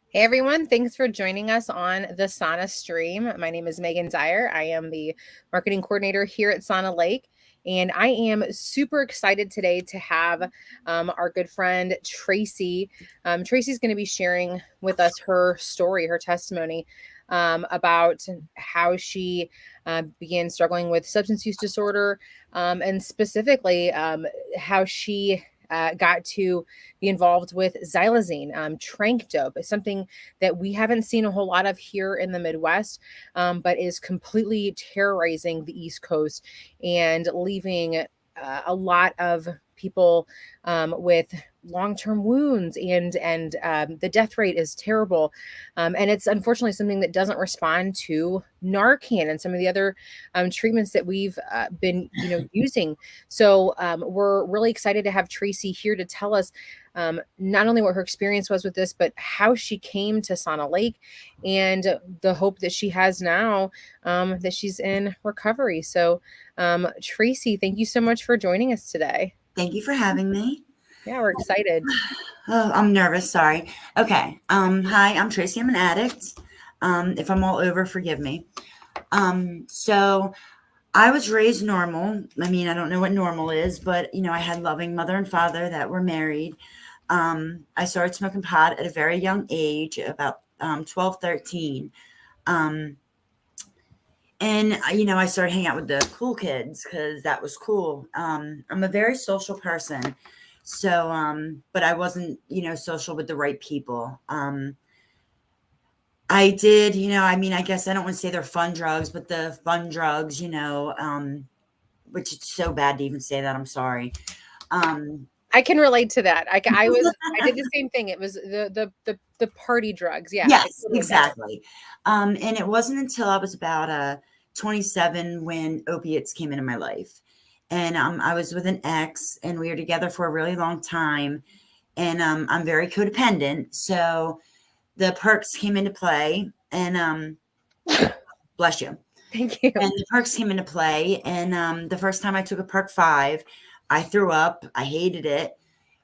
Hey everyone, thanks for joining us on the Sauna stream. My name is Megan Dyer. I am the marketing coordinator here at Sauna Lake, and I am super excited today to have our good friend Tracy. Tracy's going to be sharing with us her story, her testimony about how she began struggling with substance use disorder, and specifically how she got to be involved with xylazine. Tranq Dope is something that we haven't seen a whole lot of here in the Midwest, but is completely terrorizing the East Coast and leaving a lot of people with long-term wounds, and the death rate is terrible, and it's unfortunately something that doesn't respond to Narcan and some of the other treatments that we've been using. So we're really excited to have Tracy here to tell us not only what her experience was with this, but how she came to Sauna Lake and the hope that she has now that she's in recovery. So Tracy, thank you so much for joining us today. Thank you for having me. Yeah, we're excited. Oh, I'm nervous. Sorry. Okay. Hi, I'm Tracy. I'm an addict. If I'm all over, forgive me. So I was raised normal. I mean, I don't know what normal is, but I had loving mother and father that were married. I started smoking pot at a very young age, about 12, 13. Um, and I started hanging out with the cool kids because that was cool. I'm a very social person. So, but I wasn't, social with the right people. I did, I mean, I guess I don't want to say they're fun drugs, but the fun drugs, which it's so bad to even say that. I'm sorry. I can relate to that. I did the same thing. It was the party drugs. Yeah, I Yes, totally get it. exactly. And it wasn't until I was about 27 when opiates came into my life. And I was with an ex, and we were together for a really long time. And I'm very codependent, so the perks came into play. And bless you. Thank you. And the perks came into play. And the first time I took a perk 5, I threw up. I hated it.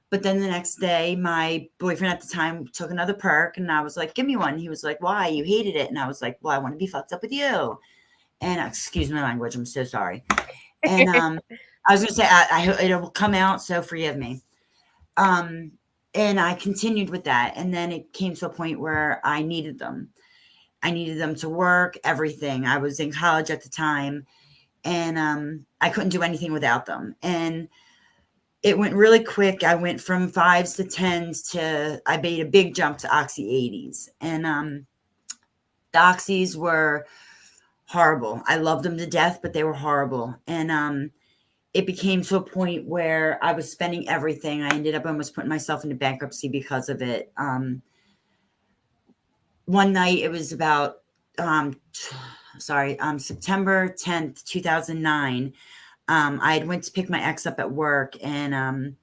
But then the next day, my boyfriend at the time took another perk, and I was like, "Give me one." He was like, "Why? You hated it." And I was like, "Well, I want to be fucked up with you." And excuse my language, I'm so sorry. And I was gonna say, I hope it'll come out, so forgive me. Um, and I continued with that, and then it came to a point where I needed them. I needed them to work, everything. I was in college at the time, and I couldn't do anything without them. And it went really quick. I went from 5s to 10s to I made a big jump to Oxy 80s. And the Oxys were horrible. I loved them to death, but they were horrible. And it became to a point where I was spending everything. I ended up almost putting myself into bankruptcy because of it. One night, it was about September 10th, 2009. I had went to pick my ex up at work, and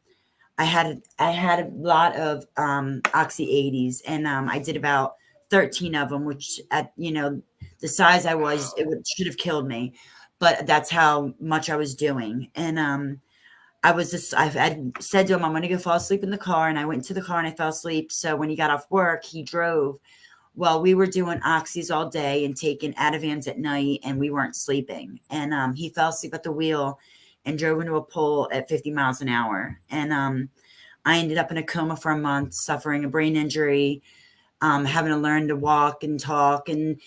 I had a lot of Oxy 80s, and I did about 13 of them, which at the size I was, should have killed me, but that's how much I was doing. And I had said to him, "I'm going to go fall asleep in the car," and I went to the car and I fell asleep. So when he got off work, he drove. Well, we were doing oxys all day and taking Ativans at night, and we weren't sleeping. And he fell asleep at the wheel and drove into a pole at 50 miles an hour. And I ended up in a coma for a month, suffering a brain injury, having to learn to walk and talk, and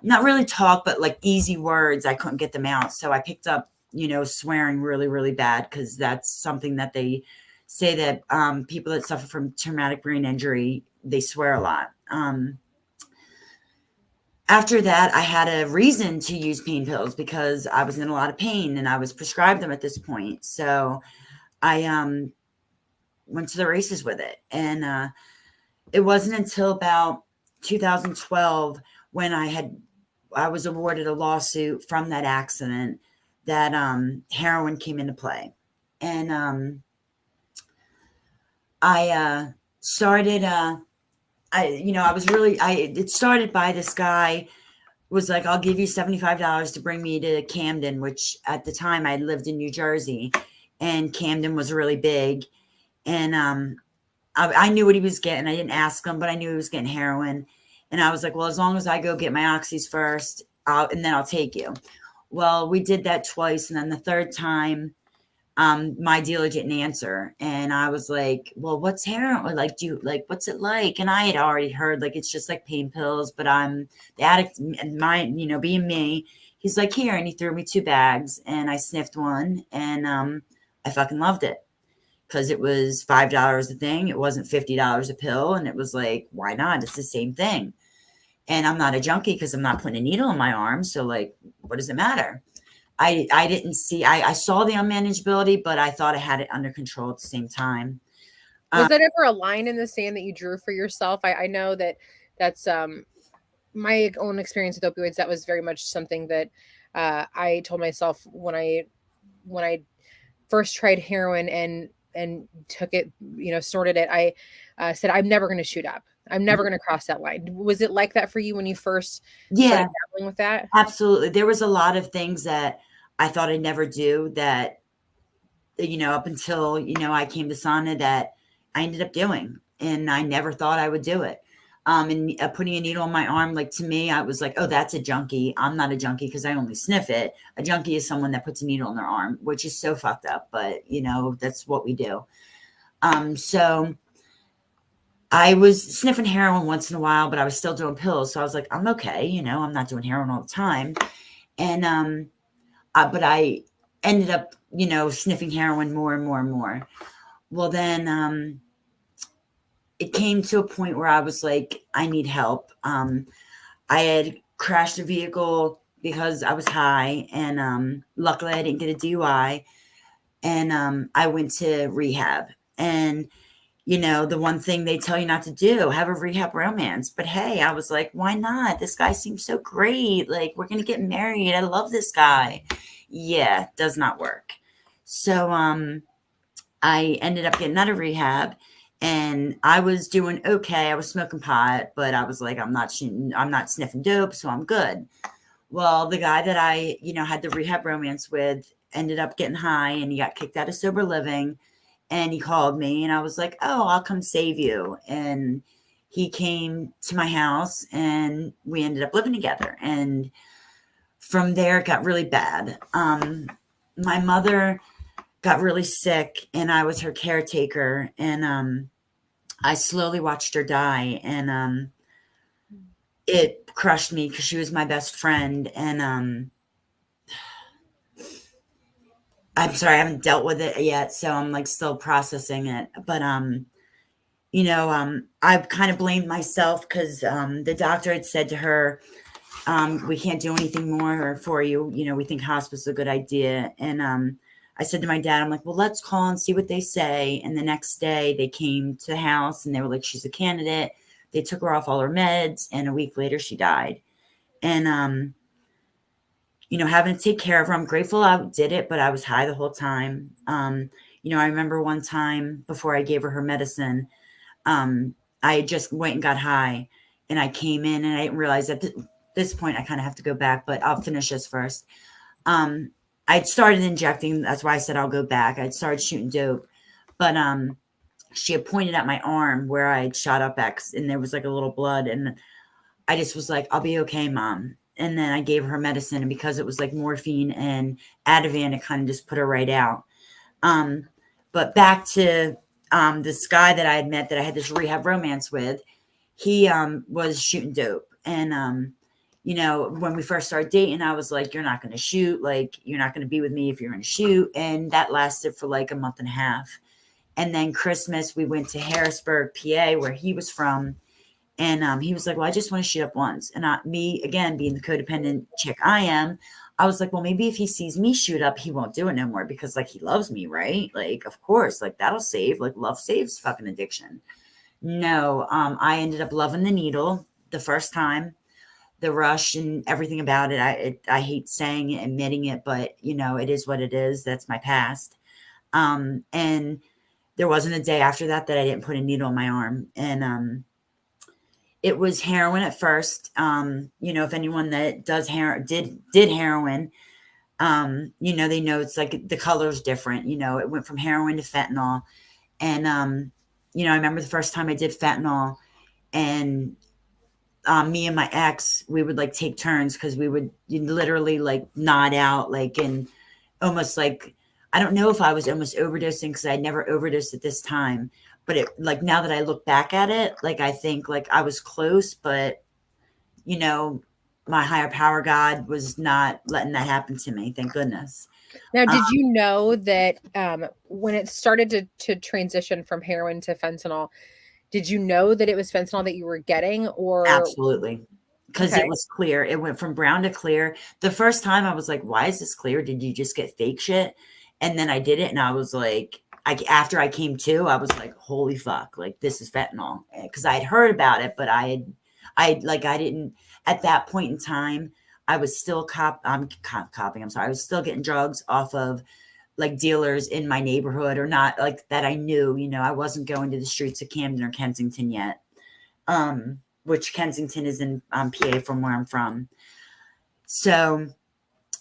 not really talk, but like easy words. I couldn't get them out. So I picked up, swearing really, really bad, because that's something that they say that people that suffer from traumatic brain injury, they swear a lot. After that, I had a reason to use pain pills because I was in a lot of pain and I was prescribed them at this point. So I went to the races with it. And it wasn't until about 2012 when I was awarded a lawsuit from that accident that heroin came into play. And I started it started by this guy was like, "I'll give you $75 to bring me to Camden," which at the time I lived in New Jersey, and Camden was really big. And I knew what he was getting. I didn't ask him, but I knew he was getting heroin. And I was like, well, as long as I go get my oxys first, and then I'll take you. Well, we did that twice. And then the third time, my dealer didn't answer. And I was like, well, what's heroin? Like, do you like, what's it like? And I had already heard, like, it's just like pain pills, but I'm the addict, and being me, he's like, here. And he threw me 2 bags and I sniffed one, and, I fucking loved it because it was $5 a thing. It wasn't $50 a pill. And it was like, why not? It's the same thing. And I'm not a junkie because I'm not putting a needle in my arm. So, like, what does it matter? I didn't see, I saw the unmanageability, but I thought I had it under control at the same time. Was that ever a line in the sand that you drew for yourself? I know that that's my own experience with opioids. That was very much something that I told myself when I first tried heroin and took it, snorted it. I said, I'm never going to shoot up. I'm never going to cross that line. Was it like that for you when you first Yeah, started dabbling with that? absolutely. There was a lot of things that I thought I'd never do that, up until, I came to Sana, that I ended up doing. And I never thought I would do it. And putting a needle on my arm, like, to me, I was like, oh, that's a junkie. I'm not a junkie because I only sniff it. A junkie is someone that puts a needle in their arm, which is so fucked up. But, that's what we do. So I was sniffing heroin once in a while, but I was still doing pills. So I was like, I'm okay. I'm not doing heroin all the time. And, but I ended up, sniffing heroin more and more and more. Well, then, it came to a point where I was like, I need help. I had crashed a vehicle because I was high, and luckily I didn't get a DUI. And I went to rehab. And the one thing they tell you not to do, have a rehab romance. But hey, I was like, why not? This guy seems so great. Like, we're gonna get married. I love this guy. Yeah, does not work. So I ended up getting out of rehab, and I was doing okay. I was smoking pot, but I was like, I'm not sniffing dope, so I'm good. Well, the guy that I, had the rehab romance with ended up getting high, and he got kicked out of sober living. And he called me, and I was like, oh, I'll come save you. And he came to my house, and we ended up living together. And from there, it got really bad. My mother got really sick, and I was her caretaker. And I slowly watched her die, and it crushed me because she was my best friend. And I'm sorry, I haven't dealt with it yet, so I'm like still processing it. But I kind of blamed myself because the doctor had said to her, we can't do anything more for you. We think hospice is a good idea. And I said to my dad, I'm like, well, let's call and see what they say. And the next day they came to the house, and they were like, she's a candidate. They took her off all her meds, and a week later she died. And having to take care of her. I'm grateful I did it, but I was high the whole time. I remember one time before I gave her medicine, I just went and got high, and I came in, and I didn't realize at this point I kind of have to go back, but I'll finish this first. I'd started injecting. That's why I said I'll go back. I'd started shooting dope, but she had pointed at my arm where I'd shot up X, and there was like a little blood, and I just was like, I'll be okay, Mom. And then I gave her medicine, and because it was like morphine and Ativan, it kind of just put her right out. But back to this guy that I had met, that I had this rehab romance with. He was shooting dope. And when we first started dating, I was like, you're not going to shoot. Like, you're not going to be with me if you're going to shoot. And that lasted for like a month and a half. And then Christmas, we went to Harrisburg, PA, where he was from. And he was like, well, I just want to shoot up once. And me, again, being the codependent chick I am, I was like, well, maybe if he sees me shoot up, he won't do it no more, because like, he loves me, right? Like, of course, like, that'll save, like, love saves fucking addiction. No, I ended up loving the needle the first time, the rush and everything about it. I hate saying it, admitting it, but it is what it is. That's my past. And there wasn't a day after that I didn't put a needle in my arm. And it was heroin at first. If anyone that does did heroin, they know it's like the color's different. It went from heroin to fentanyl. And I remember the first time I did fentanyl, and me and my ex, we would like take turns because we would literally like nod out, like, and almost like, I don't know if I was almost overdosing because I'd never overdosed at this time. But it, like, now that I look back at it, like, I think like I was close, but you know, my higher power, God, was not letting that happen to me. Thank goodness. Now, Um, did you know that when it started to transition from heroin to fentanyl, did you know that it was fentanyl that you were getting, or Absolutely. Because it okay? was clear. It went from brown to clear. The first time I was like, why is this clear? Did you just get fake shit? And then I did it and I was like, after I came to, I was like, holy fuck, like this is fentanyl. Because I had heard about it, but I didn't, at that point in time, I was still copying. I'm sorry. I was still getting drugs off of like dealers in my neighborhood, or not like that I knew, I wasn't going to the streets of Camden or Kensington yet. Which Kensington is in PA from where I'm from. So,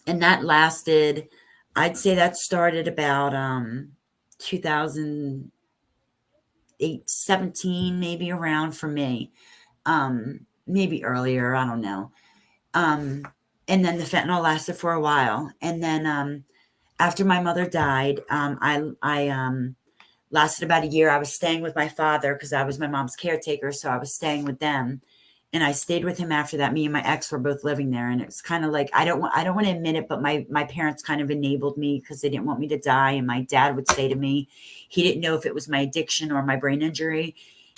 and that lasted, I'd say that started about 2008, 17, maybe around for me. Maybe earlier, I don't know. Um, and then the fentanyl lasted for a while. And then after my mother died, I lasted about a year. I was staying with my father because I was my mom's caretaker. So I was staying with them. And I stayed with him after that. Me and my ex were both living there. And it's kind of like, I don't want to admit it, but my parents kind of enabled me because they didn't want me to die. And my dad would say to me, he didn't know if it was my addiction or my brain injury.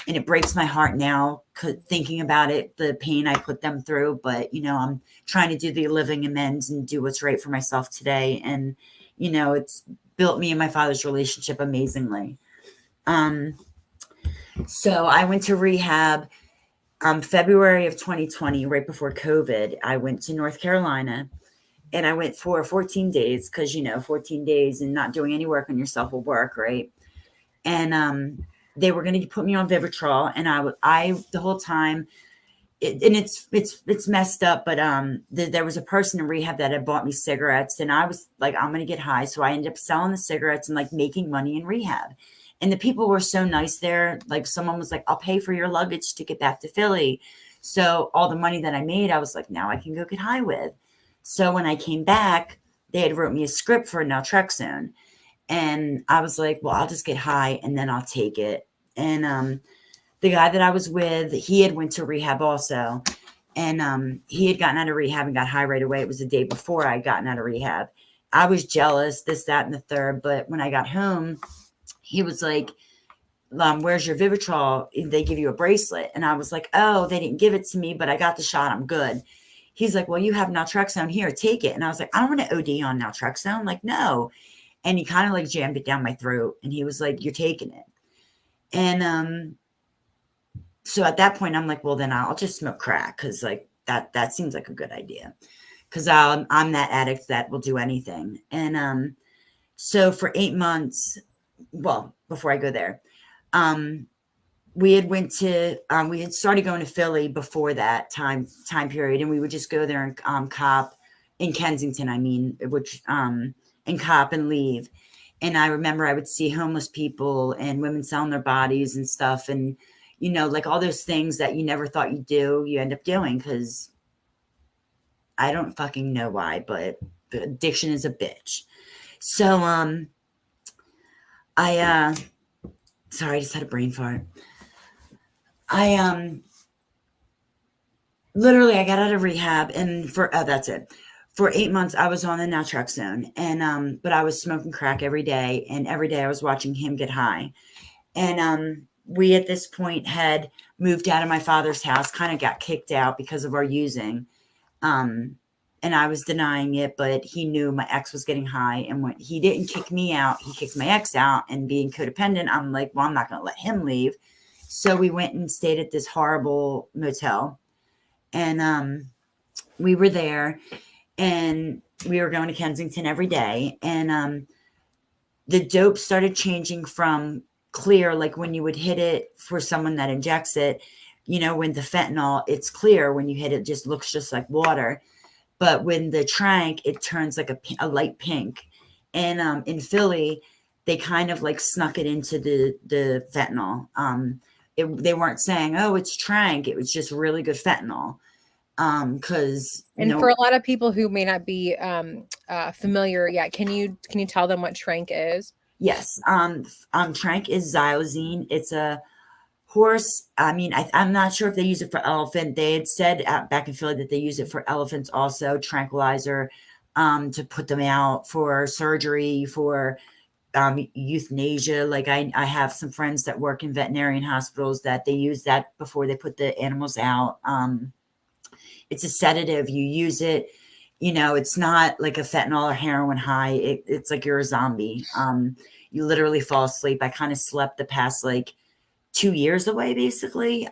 And it breaks my heart now thinking about it, the pain I put them through. But, I'm trying to do the living amends and do what's right for myself today. And, it's built me and my father's relationship amazingly. Um, so I went to rehab February of 2020, right before COVID. I went to North Carolina and I went for 14 days because, 14 days and not doing any work on yourself will work, right? And they were going to put me on Vivitrol, and the whole time, and it's messed up, but there was a person in rehab that had bought me cigarettes, and I was like, I'm going to get high. So I ended up selling the cigarettes and like making money in rehab. And the people were so nice there. Like someone was like, I'll pay for your luggage to get back to Philly. So all the money that I made, I was like, now I can go get high with. So when I came back, they had wrote me a script for naltrexone. And I was like, well, I'll just get high and then I'll take it. And the guy that I was with, he had went to rehab also. And he had gotten out of rehab and got high right away. It was the day before I had gotten out of rehab. I was jealous, this, that, and the third. But when I got home, he was like, where's your Vivitrol? They give you a bracelet. And I was like, oh, they didn't give it to me, but I got the shot. I'm good. He's like, well, you have naltrexone here. Take it. And I was like, I don't want to OD on naltrexone. Like, no. And he kind of like jammed it down my throat. And he was like, you're taking it. And so at that point, I'm like, well, then I'll just smoke crack because like that seems like a good idea. Because I'm that addict that will do anything. And so for 8 months, well, before I go there, we had started going to Philly before that time period, and we would just go there and cop in Kensington, and cop and leave. And I remember I would see homeless people and women selling their bodies and stuff, and like all those things that you never thought you'd do, you end up doing because I don't fucking know why, but the addiction is a bitch. So sorry, I just had a brain fart. I literally I got out of rehab, and that's it. For 8 months I was on the naltrexone, and but I was smoking crack every day, and every day I was watching him get high. And we at this point had moved out of my father's house, kind of got kicked out because of our using. And I was denying it, but he knew my ex was getting high. And when he didn't kick me out, he kicked my ex out. And being codependent, I'm like, well, I'm not going to let him leave. So we went and stayed at this horrible motel. And we were there, and we were going to Kensington every day. And the dope started changing from clear, like when you would hit it for someone that injects it, when the fentanyl, it's clear. When you hit it, just looks just like water. But when the Tranq, it turns like a light pink. And in Philly, they kind of like snuck it into the fentanyl. They weren't saying, "Oh, it's Tranq." It was just really good fentanyl. Because And for a lot of people who may not be familiar, yeah, can you tell them what Tranq is? yes, Tranq is xylazine. It's a horse. I mean, I'm not sure if they use it for elephant. They had said back in Philly that they use it for elephants also, tranquilizer, to put them out for surgery, for euthanasia. Like I have some friends that work in veterinarian hospitals that they use that before they put the animals out. It's a sedative. You use it, it's not like a fentanyl or heroin high. It's like you're a zombie. You literally fall asleep. I kind of slept the past like 2 years away, basically.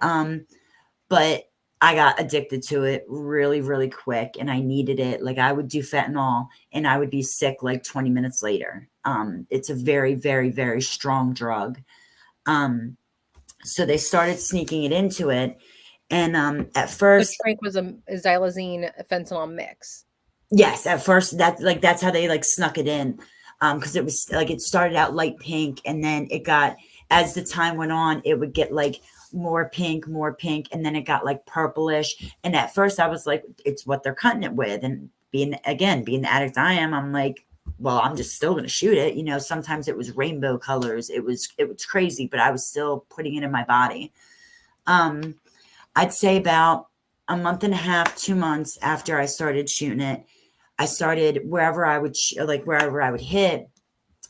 But I got addicted to it really, really quick, and I needed it. Like I would do fentanyl and I would be sick like 20 minutes later. It's a very, very, very strong drug. So they started sneaking it into it. And at So first, Tranq was a xylazine fentanyl mix. yes, at first that's how they like snuck it in. Because it was like it started out light pink, and then it got, as the time went on, it would get like more pink, and then it got like purplish. And at first I was like, it's what they're cutting it with. And being the addict I am, I'm like, well, I'm just still gonna shoot it. Sometimes it was rainbow colors. It was crazy, but I was still putting it in my body. I'd say about a month and a half, 2 months after I started shooting it, I started wherever I would hit,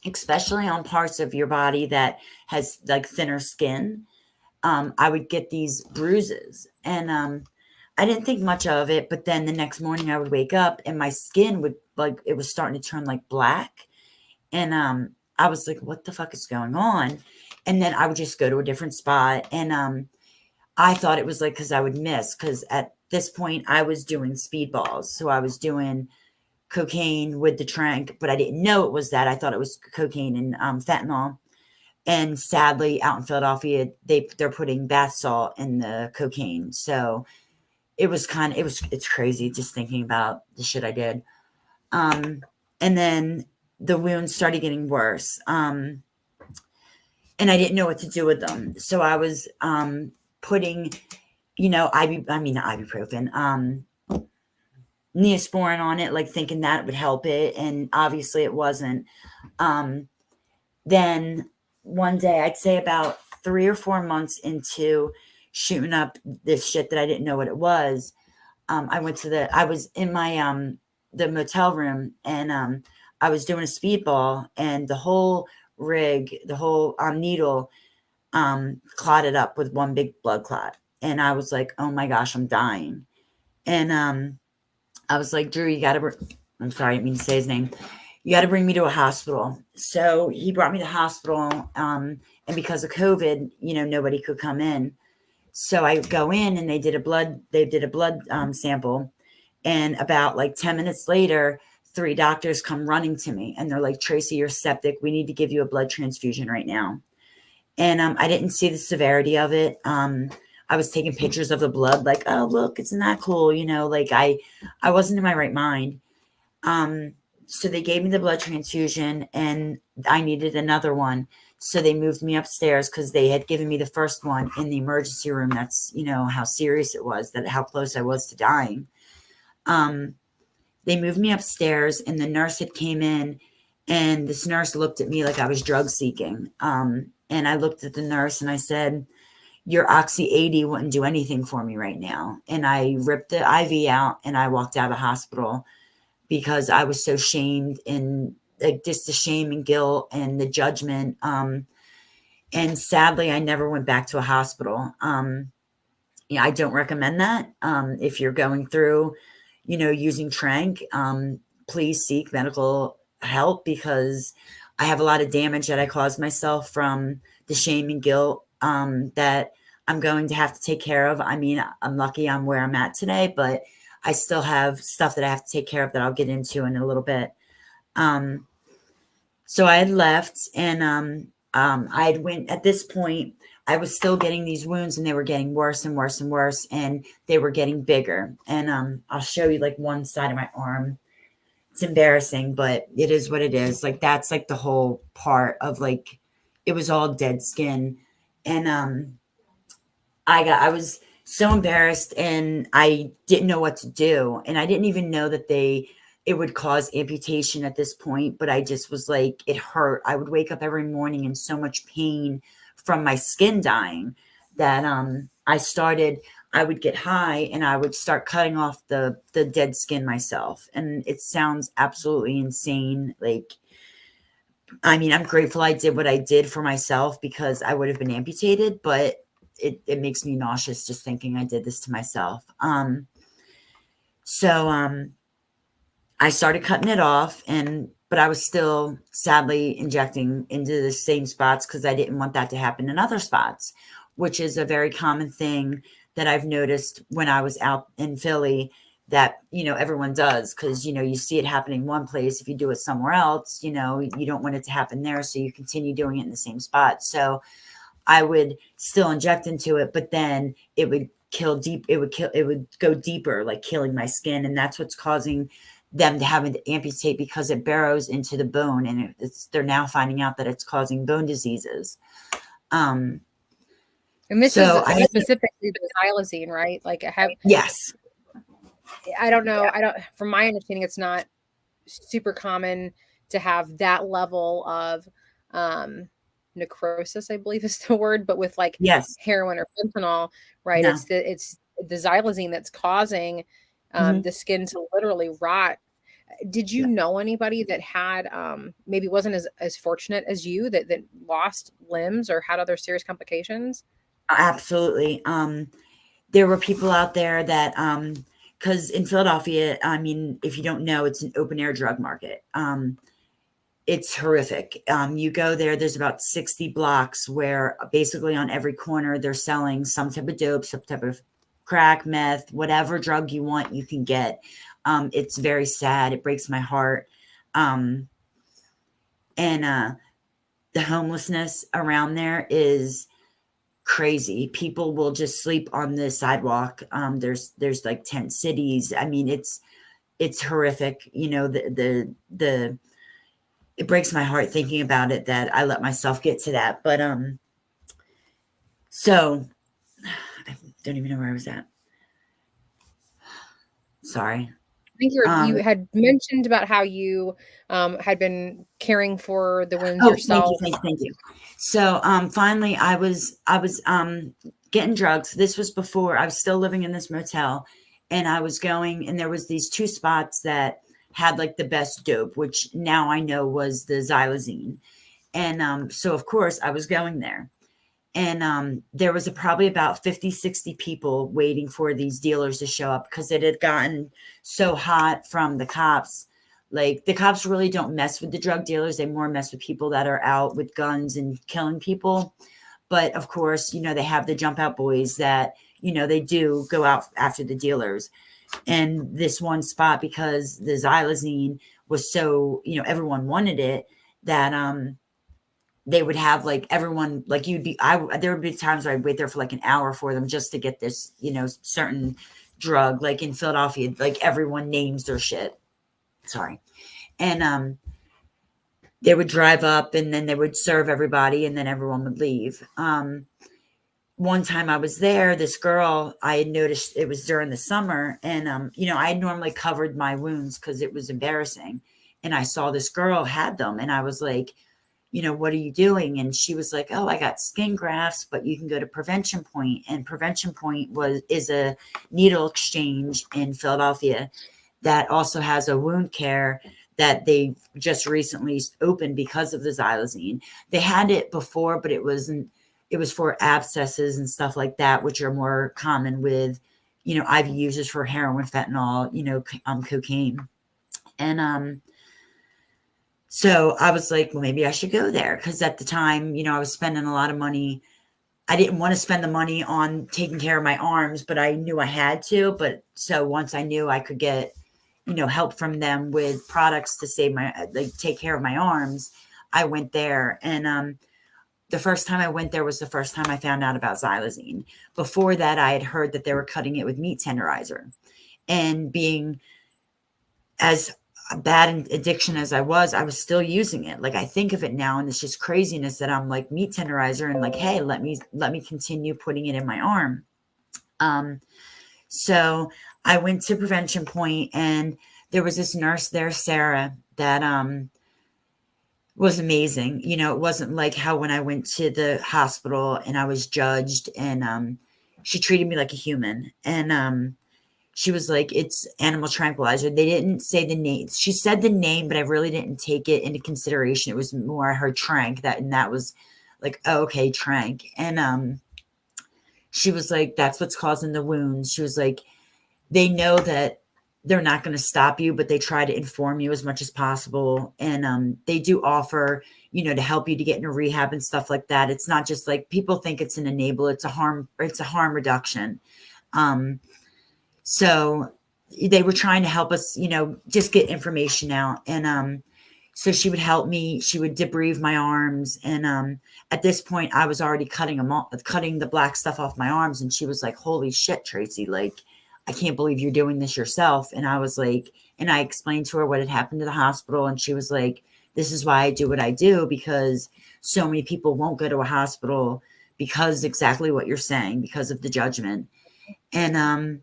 especially on parts of your body that has like thinner skin. I would get these bruises, and I didn't think much of it. But then the next morning I would wake up and my skin would, like, it was starting to turn like black. And I was like, what the fuck is going on? And then I would just go to a different spot. And I thought it was like, because I would miss, because at this point I was doing speedballs. So I was doing cocaine with the Tranq, but I didn't know it was that. I thought it was cocaine and fentanyl. And sadly, out in Philadelphia, they're putting bath salt in the cocaine. So it's crazy just thinking about the shit I did. And then the wounds started getting worse. And I didn't know what to do with them. So I was putting, not ibuprofen, Neosporin on it, like thinking that would help it. And obviously it wasn't. Then one day, I'd say about 3 or 4 months into shooting up this shit that I didn't know what it was, I was in my the motel room, and I was doing a speedball, and the whole rig, the whole needle, clotted up with one big blood clot. And I was like, oh my gosh, I'm dying. And I was like, Drew, you gotta, I'm sorry, I didn't mean to say his name. You got to bring me to a hospital. So he brought me to the hospital. And because of COVID, nobody could come in. So I go in, and they did a blood sample. And about like 10 minutes later, 3 doctors come running to me, and they're like, Tracy, you're septic. We need to give you a blood transfusion right now. And I didn't see the severity of it. I was taking pictures of the blood, like, oh, look, it's not cool. Like I wasn't in my right mind. So they gave me the blood transfusion, and I needed another one. So they moved me upstairs because they had given me the first one in the emergency room. That's, how serious it was, how close I was to dying. They moved me upstairs, and the nurse had came in, and this nurse looked at me like I was drug seeking. And I looked at the nurse and I said, your Oxy 80 wouldn't do anything for me right now. And I ripped the IV out, and I walked out of the hospital because I was so shamed, and like just the shame and guilt and the judgment. And sadly, I never went back to a hospital. I don't recommend that. If you're going through, using Tranq, please seek medical help, because I have a lot of damage that I caused myself from the shame and guilt that I'm going to have to take care of. I mean, I'm lucky I'm where I'm at today, but I still have stuff that I have to take care of that I'll get into in a little bit. So I had left, and I had went, at this point, I was still getting these wounds, and they were getting worse and worse and worse, and they were getting bigger. And I'll show you like one side of my arm. It's embarrassing, but it is what it is. Like, that's like the whole part of like, it was all dead skin. And I was so embarrassed, and I didn't know what to do. And I didn't even know that it would cause amputation at this point, but I just was like, it hurt. I would wake up every morning in so much pain from my skin dying that I would get high and I would start cutting off the dead skin myself. And it sounds absolutely insane. Like, I mean, I'm grateful I did what I did for myself because I would have been amputated, but it makes me nauseous just thinking I did this to myself. So I started cutting it off, but I was still sadly injecting into the same spots because I didn't want that to happen in other spots, which is a very common thing that I've noticed when I was out in Philly that, everyone does, because, you see it happening one place. If you do it somewhere else, you don't want it to happen there. So you continue doing it in the same spot. So I would still inject into it, but then it would it would go deeper, like killing my skin. And that's what's causing them to have to amputate, because it burrows into the bone, and they're now finding out that it's causing bone diseases. And this is So specifically the xylazine, right? Like yes, I don't know. I don't, from my understanding, it's not super common to have that level of necrosis, I believe is the word, but with like yes, heroin or fentanyl, right? no, It's the xylazine that's causing hmm the skin to literally rot. Did you yeah, know anybody that had maybe wasn't as fortunate as you that lost limbs or had other serious complications? absolutely. There were people out there that because in Philadelphia, I mean, if you don't know, it's an open air drug market. It's horrific. You go there, there's about 60 blocks where basically on every corner they're selling some type of dope, some type of crack, meth, whatever drug you want, you can get. It's very sad. It breaks my heart. Um, and the homelessness around there is crazy. People will just sleep on the sidewalk. There's like tent cities. I mean, it's horrific. The it breaks my heart thinking about it that I let myself get to that. But so I don't even know where I was at. Sorry. I think Um, you had mentioned about how you had been caring for the wounds oh, thank you, yourself. thank you, thank you. So finally I was getting drugs. This was before I was still living in this motel, and I was going, and there was these two spots that had like the best dope, which now I know was the xylazine. And so of course I was going there. And there was probably about 50, 60 people waiting for these dealers to show up because it had gotten so hot from the cops. Like, the cops really don't mess with the drug dealers. They more mess with people that are out with guns and killing people. But of course, they have the jump out boys that, they do go out after the dealers. And this one spot, because the xylazine was so, everyone wanted it, that they would have like everyone, like there would be times where I'd wait there for like an hour for them just to get this, certain drug. Like in Philadelphia, like everyone names their shit. Sorry. And they would drive up, and then they would serve everybody, and then everyone would leave. One time I was there, this girl, I had noticed it was during the summer, and I had normally covered my wounds because it was embarrassing. And I saw this girl had them, and I was like, what are you doing? And she was like, oh, I got skin grafts, but you can go to Prevention Point. And Prevention Point is a needle exchange in Philadelphia that also has a wound care that they just recently opened because of the xylazine. They had it before, but it was for abscesses and stuff like that, which are more common with, IV users for heroin, fentanyl, cocaine. And so I was like, well, maybe I should go there, because at the time, I was spending a lot of money. I didn't want to spend the money on taking care of my arms, but I knew I had to. But so once I knew I could get, help from them with products to take care of my arms, I went there. And the first time I went there was the first time I found out about xylazine. Before that, I had heard that they were cutting it with meat tenderizer. And being as bad addiction as I was still using it. Like I think of it now and it's just craziness that I'm like meat tenderizer and like, hey, let me continue putting it in my arm. So I went to Prevention Point and there was this nurse there, Sarah, that was amazing. You know, it wasn't like how when I went to the hospital and I was judged and she treated me like a human. And she was like, it's animal tranquilizer. They didn't say the name. She said the name, but I really didn't take it into consideration. It was more I heard Tranq and that was like, oh, okay, Tranq. And she was like, that's what's causing the wounds. She was like, they know that they're not going to stop you, but they try to inform you as much as possible. And they do offer, you know, to help you to get into rehab and stuff like that. It's not just like people think it's an enabler. It's a harm reduction. So they were trying to help us, you know, just get information out. And so she would help me. She would debrief my arms. And at this point, I was already cutting the black stuff off my arms. And she was like, holy shit, Tracy, like, I can't believe you're doing this yourself. And I was like, and I explained to her what had happened to the hospital. And she was like, this is why I do what I do, because so many people won't go to a hospital because exactly what you're saying, because of the judgment. And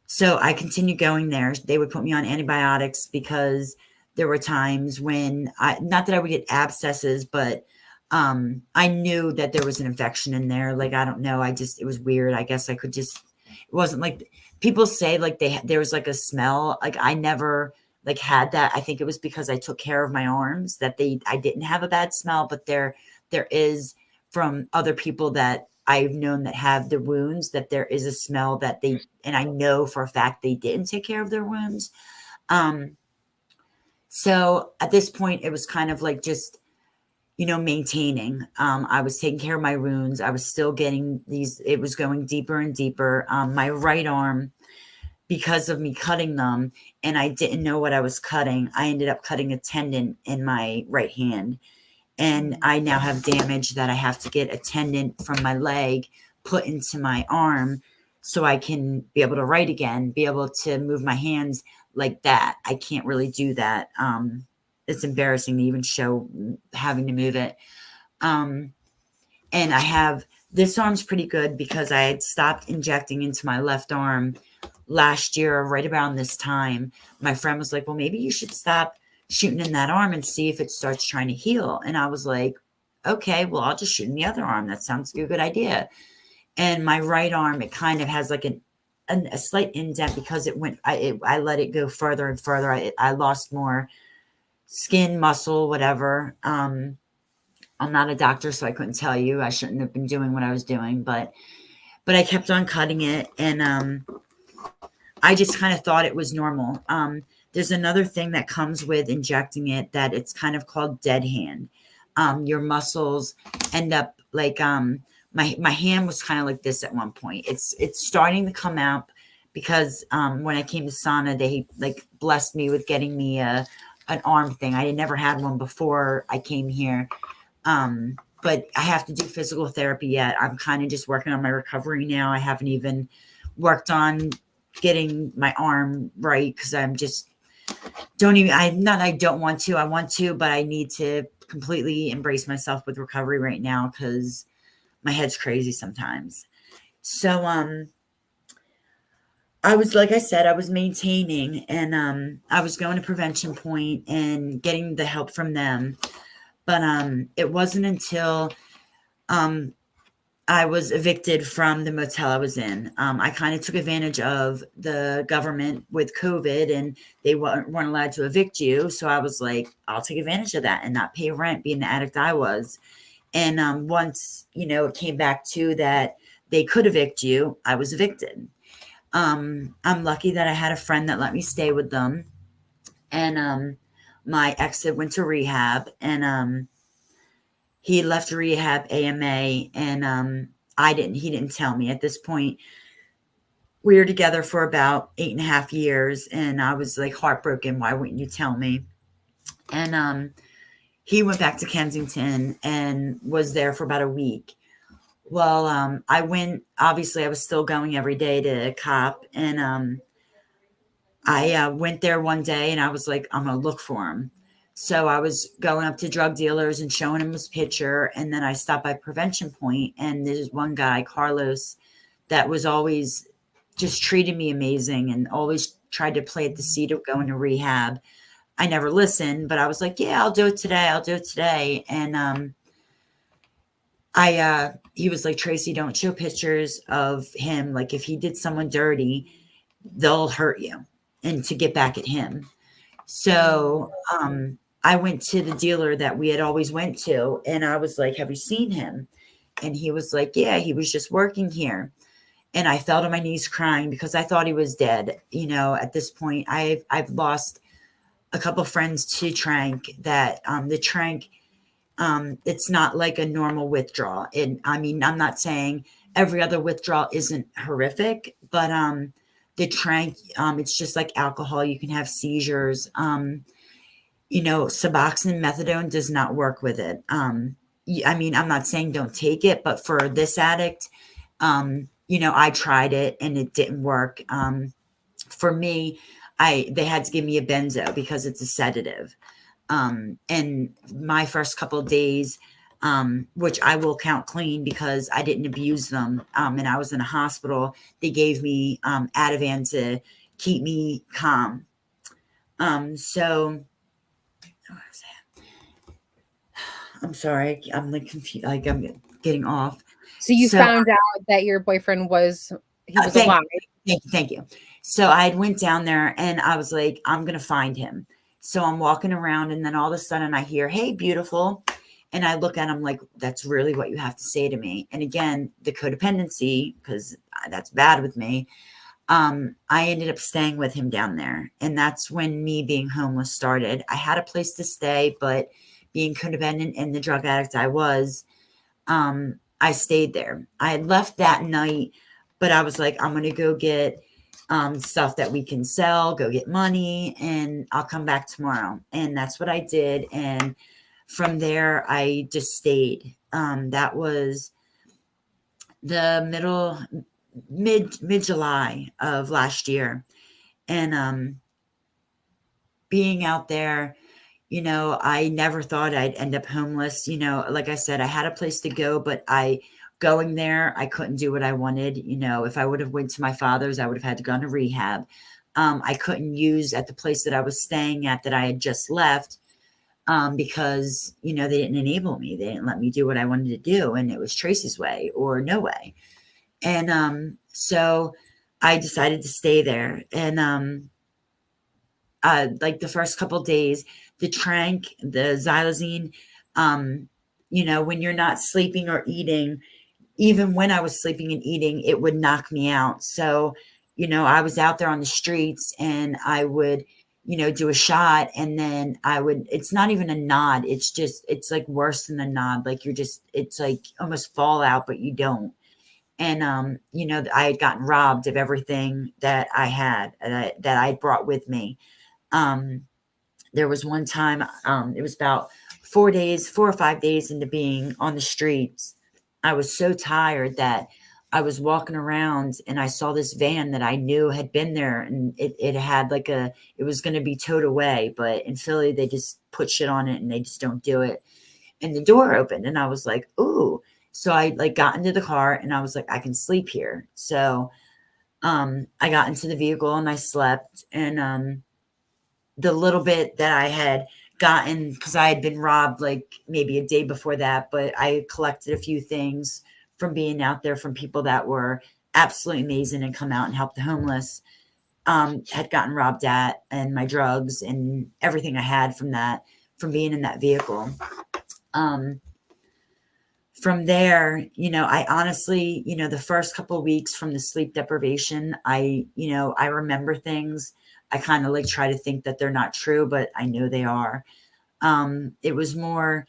so I continued going there. They would put me on antibiotics because there were times when not that I would get abscesses, but I knew that there was an infection in there. Like, I don't know. It was weird. I guess it wasn't like people say like there was like a smell. Like I never like had that. I think it was because I took care of my arms that I didn't have a bad smell, but there is from other people that I've known that have the wounds that there is a smell that and I know for a fact they didn't take care of their wounds. So at this point it was kind of like just, you know, maintaining. I was taking care of my wounds. I was still getting it was going deeper and deeper. My right arm, because of me cutting them and I didn't know what I was cutting, I ended up cutting a tendon in my right hand. And I now have damage that I have to get a tendon from my leg put into my arm so I can be able to write again, be able to move my hands like that. I can't really do that. It's embarrassing to even show having to move it. And I have this arm's pretty good because I had stopped injecting into my left arm last year, right around this time. My friend was like, well, maybe you should stop shooting in that arm and see if it starts trying to heal. And I was like, okay, well, I'll just shoot in the other arm. That sounds like a good idea. And my right arm, it kind of has like a slight indent because I let it go further and further. I lost more skin, muscle, whatever. I'm not a doctor, so I couldn't tell you. I shouldn't have been doing what I was doing, but I kept on cutting it. And I just kind of thought it was normal. There's another thing that comes with injecting it that it's kind of called dead hand. Your muscles end up like my hand was kind of like this at one point. It's starting to come out because when I came to sauna, they like blessed me with getting me an arm thing. I had never had one before I came here. But I have to do physical therapy yet. I'm kind of just working on my recovery now. I haven't even worked on getting my arm right because I don't want to. I want to, but I need to completely embrace myself with recovery right now because my head's crazy sometimes. So I was, like I said, I was maintaining and I was going to Prevention Point and getting the help from them. But it wasn't until I was evicted from the motel I was in. I kind of took advantage of the government with COVID and they weren't allowed to evict you. So I was like, I'll take advantage of that and not pay rent being the addict I was. And once, you know, it came back to that they could evict you, I was evicted. I'm lucky that I had a friend that let me stay with them. And my ex had went to rehab and he left rehab AMA and he didn't tell me at this point. We were together for about 8.5 years and I was like heartbroken. Why wouldn't you tell me? And he went back to Kensington and was there for about a week. Well, obviously I was still going every day to cop and I went there one day and I was like, I'm going to look for him. So I was going up to drug dealers and showing him his picture. And then I stopped by Prevention Point, and there's one guy, Carlos, that was always just treated me amazing and always tried to plant the seed of going to rehab. I never listened, but I was like, yeah, I'll do it today. I'll do it today. And he was like, Tracy, don't show pictures of him. Like, if he did someone dirty, they'll hurt you and to get back at him. So I went to the dealer that we had always went to, and I was like, have you seen him? And he was like, yeah, he was just working here. And I fell to my knees crying because I thought he was dead. You know, at this point, I've lost a couple friends to Tranq. That the Tranq, it's not like a normal withdrawal. And I mean, I'm not saying every other withdrawal isn't horrific, but the Tranq, it's just like alcohol. You can have seizures. You know, Suboxone, methadone does not work with it. I mean, I'm not saying don't take it, but for this addict, you know, I tried it and it didn't work. For me, they had to give me a benzo because it's a sedative. And my first couple of days, which I will count clean because I didn't abuse them, and I was in a hospital, they gave me Ativan to keep me calm. So what was that? I'm sorry, I'm like confused, like I'm getting off. So you So found out that your boyfriend was he was thank alive. you, thank you, thank you. So I went down there and I was like, I'm gonna find him. So I'm walking around, and then all of a sudden I hear, "Hey, beautiful," and I look at him like, "That's really what you have to say to me?" And again, the codependency, because that's bad with me. I ended up staying with him down there, and that's when me being homeless started. I had a place to stay, but being codependent and the drug addict I was, I stayed there. I had left that night, but I was like, I'm going to go get stuff that we can sell, go get money, and I'll come back tomorrow. And that's what I did. And from there, I just stayed. That was the mid July of last year. And being out there, you know, I never thought I'd end up homeless. You know, like I said, I had a place to go, but going there, I couldn't do what I wanted. You know, if I would have went to my father's, I would have had to go to rehab. I couldn't use at the place that I was staying at that I had just left, because, you know, they didn't enable me. They didn't let me do what I wanted to do. And it was Tracy's way or no way. And so I decided to stay there. And like the first couple days, the Tranq, the Xylazine, um, you know, when you're not sleeping or eating, even when I was sleeping and eating, it would knock me out. So, you know, I was out there on the streets and I would, you know, do a shot, and then it's not even a nod. It's like worse than a nod. Like it's like almost fallout, but you don't. And, you know, I had gotten robbed of everything that I had, that I brought with me. Um, there was one time, it was about 4 or 5 days into being on the streets. I was so tired that I was walking around and I saw this van that I knew had been there, and it had like it was going to be towed away, but in Philly, they just put shit on it and they just don't do it. And the door opened and I was like, ooh. So I like got into the car and I was like, I can sleep here. So, I got into the vehicle and I slept, and, the little bit that I had gotten, because I had been robbed like maybe a day before that, but I collected a few things from being out there from people that were absolutely amazing and come out and help the homeless. Had gotten robbed at, and my drugs and everything I had from that, from being in that vehicle. Um, from there, you know, I honestly, you know, the first couple of weeks from the sleep deprivation, you know, I remember things. I kind of like try to think that they're not true, but I know they are. It was more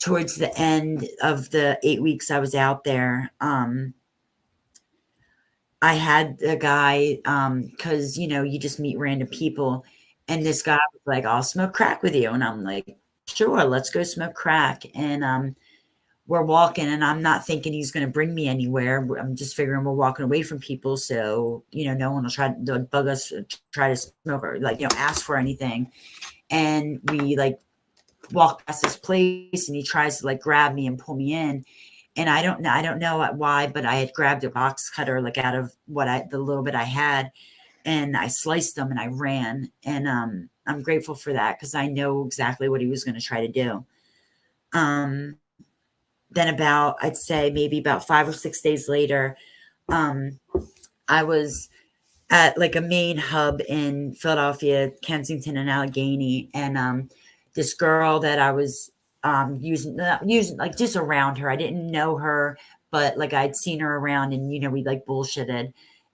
towards the end of the 8 weeks I was out there. I had a guy, because, you know, you just meet random people, and this guy was like, I'll smoke crack with you. And I'm like, sure, let's go smoke crack. And we're walking, and I'm not thinking he's going to bring me anywhere. I'm just figuring we're walking away from people. So, no one will try to bug us, try to smoke or like, ask for anything. And we like walk past this place, and he tries to like grab me and pull me in. And I don't know why, but I had grabbed a box cutter, like out of the little bit I had, and I sliced them and I ran. And, I'm grateful for that, because I know exactly what he was going to try to do. Um, then I'd say maybe about 5 or 6 days later, um, I was at like a main hub in Philadelphia, Kensington and Allegheny. And, this girl that I was, using like just around her. I didn't know her, but like I'd seen her around, and, we like bullshitted.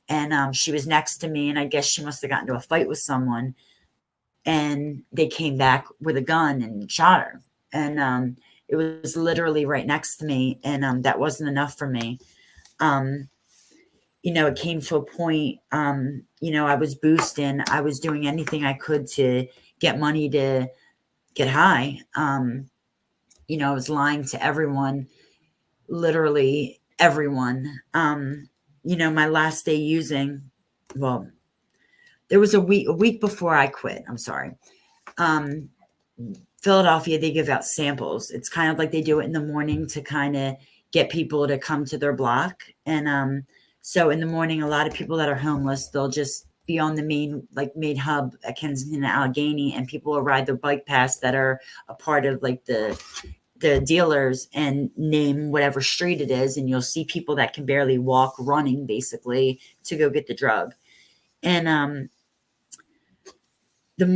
And, she was next to me, and I guess she must have gotten into a fight with someone, and they came back with a gun and shot her. And, it was literally right next to me, and, that wasn't enough for me. Um, it came to a point, I was boosting. I was doing anything I could to get money to get high. I was lying to everyone, literally everyone. My last day using, well, there was a week before I quit. I'm sorry. Um, Philadelphia, they give out samples. It's kind of like they do it in the morning to kind of get people to come to their block. And, so in the morning, a lot of people that are homeless, they'll just be on the main hub at Kensington and Allegheny, and people will ride their bike past that are a part of like the dealers, and name whatever street it is, and you'll see people that can barely walk running basically to go get the drug. And, the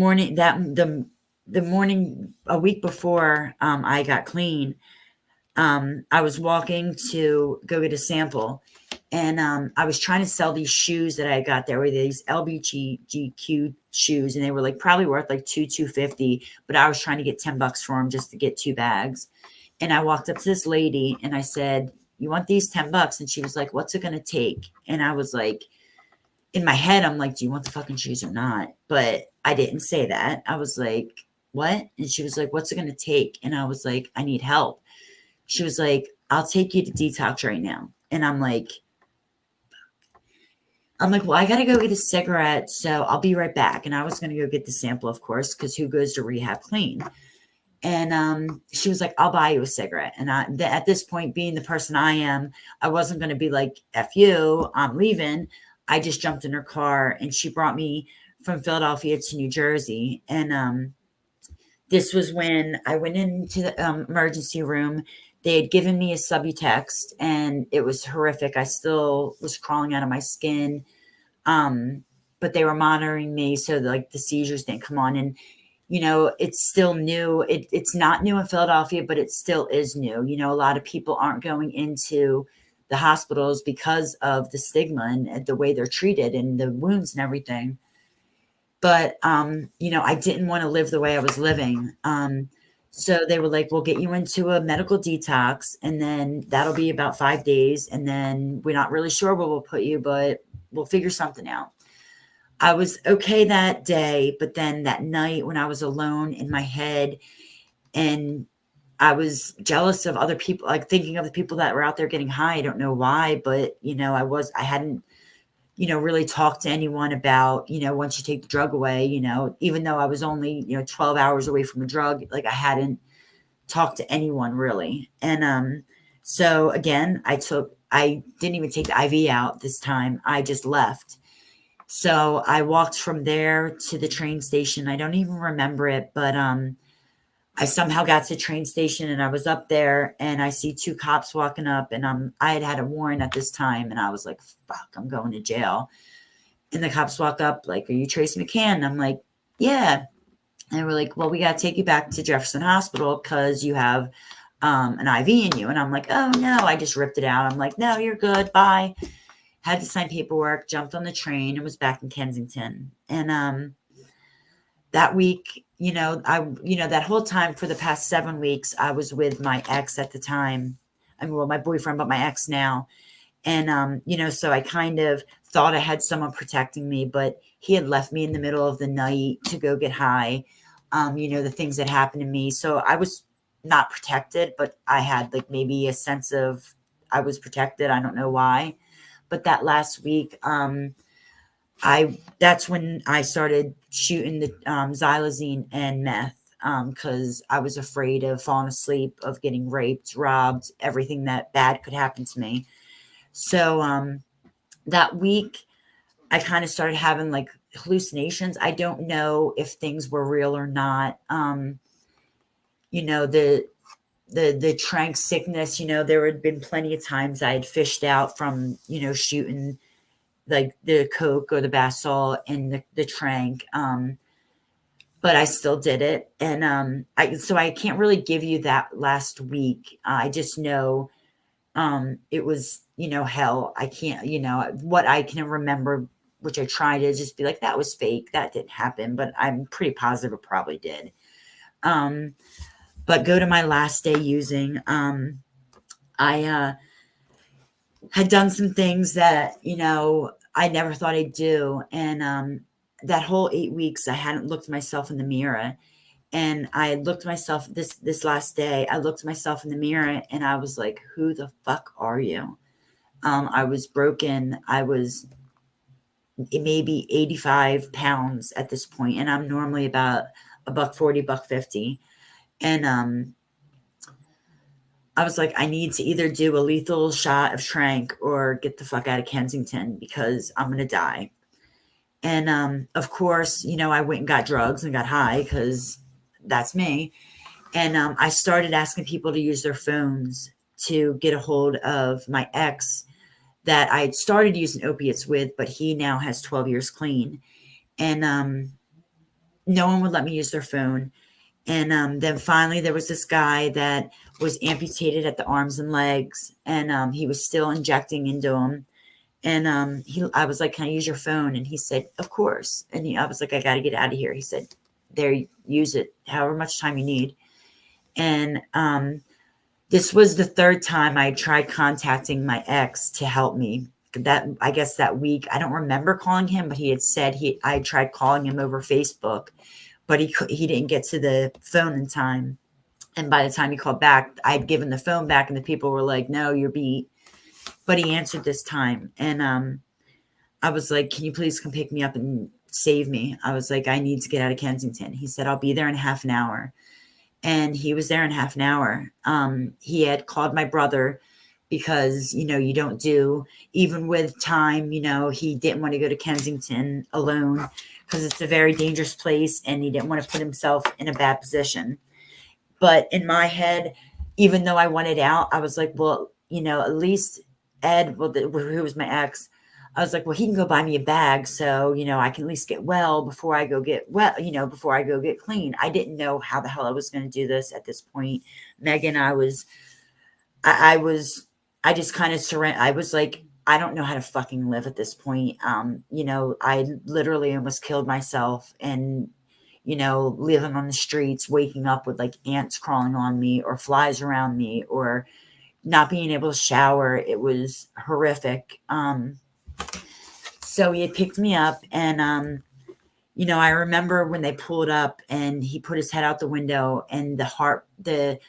morning a week before, I got clean, I was walking to go get a sample, and, I was trying to sell these shoes that I got. There were these LBGQ shoes, and they were like probably worth like $250, but I was trying to get $10 for them just to get 2 bags. And I walked up to this lady, and I said, "You want these $10?" And she was like, "What's it going to take?" And I was like, in my head, I'm like, "Do you want the fucking shoes or not?" But I didn't say that. I was like, "What?" And she was like, "What's it going to take?" And I was like, "I need help." She was like, "I'll take you to detox right now." And I'm like, "Well, I got to go get a cigarette, so I'll be right back." And I was going to go get the sample, of course, because who goes to rehab clean? And, she was like, "I'll buy you a cigarette." And at this point, being the person I am, I wasn't going to be like, "F you, I'm leaving." I just jumped in her car, and she brought me from Philadelphia to New Jersey. And, this was when I went into the, emergency room. They had given me a Subutex, and it was horrific. I still was crawling out of my skin. But they were monitoring me, so like the seizures didn't come on. And, it's still new. It's not new in Philadelphia, but it still is new. A lot of people aren't going into the hospitals because of the stigma and the way they're treated and the wounds and everything. But, I didn't want to live the way I was living. So they were like, "We'll get you into a medical detox, and then that'll be about 5 days. And then we're not really sure where we'll put you, but we'll figure something out." I was okay that day, but then that night when I was alone in my head, and I was jealous of other people, like thinking of the people that were out there getting high. I don't know why, but, I hadn't, really talked to anyone about, once you take the drug away, even though I was only, 12 hours away from a drug, like I hadn't talked to anyone really. And, so again, I didn't even take the IV out this time. I just left. So I walked from there to the train station. I don't even remember it, but, I somehow got to the train station, and I was up there, and I see 2 cops walking up, and, I had a warrant at this time, and I was like, "Fuck, I'm going to jail." And the cops walk up like, "Are you Tracy McCann?" And I'm like, "Yeah." And they were like, "Well, we got to take you back to Jefferson Hospital because you have, an IV in you." And I'm like, "Oh no." I just ripped it out. I'm like, "No, you're good. Bye." Had to sign paperwork, jumped on the train, and was back in Kensington. And, that week, that whole time for the past 7 weeks, I was with my ex at the time. I mean, well, my boyfriend, but my ex now. And, so I kind of thought I had someone protecting me, but he had left me in the middle of the night to go get high. The things that happened to me. So I was not protected, but I had like maybe a sense of I was protected. I don't know why. But that last week, that's when I started shooting the xylazine and meth because I was afraid of falling asleep, of getting raped, robbed, everything that bad could happen to me. So that week, I kind of started having like hallucinations. I don't know if things were real or not. You know, the trank sickness, you know, there had been plenty of times I had fished out from, you know, shooting like the coke or the basalt and the trank. But I still did it. And I can't really give you that last week. I just know it was, you know, hell. I can't, you know, what I can remember, which I try to just be like, that was fake, that didn't happen, but I'm pretty positive it probably did. But go to my last day using, I had done some things that, you know, I never thought I'd do. And that whole 8 weeks, I hadn't looked myself in the mirror. And I looked myself this last day, I looked myself in the mirror and I was like, who the fuck are you? I was broken. I was maybe 85 pounds at this point, and I'm normally about a buck 40, buck 50. And I was like, I need to either do a lethal shot of Tranq or get the fuck out of Kensington because I'm gonna die. And of course, you know, I went and got drugs and got high because that's me. And I started asking people to use their phones to get a hold of my ex that I had started using opiates with, but he now has 12 years clean. And no one would let me use their phone. And then finally, there was this guy that was amputated at the arms and legs, and he was still injecting into him. And I was like, "Can I use your phone?" And he said, "Of course." And I was like, "I got to get out of here." He said, "There, use it, however much time you need." And this was the third time I tried contacting my ex to help me. That I guess that week, I don't remember calling him, but he had said I tried calling him over Facebook, but he didn't get to the phone in time. And by the time he called back, I'd given the phone back, and the people were like, "No, you're beat." But he answered this time, and I was like, "Can you please come pick me up and save me?" I was like, "I need to get out of Kensington." He said, "I'll be there in half an hour." And he was there in half an hour. He had called my brother because, you know, you don't do, even with time, you know, he didn't want to go to Kensington alone because it's a very dangerous place and he didn't want to put himself in a bad position. But in my head, even though I wanted out, I was like, well, you know, at least Ed, well, who was my ex, I was like, well, he can go buy me a bag. So, you know, I can at least get well before I go get well, you know, before I go get clean. I didn't know how the hell I was going to do this at this point. Megan, I just kind of surrendered. I was like, I don't know how to fucking live at this point. You know, I literally almost killed myself and, you know, living on the streets, waking up with like ants crawling on me or flies around me or not being able to shower. It was horrific. So he had picked me up and, you know, I remember when they pulled up and he put his head out the window and the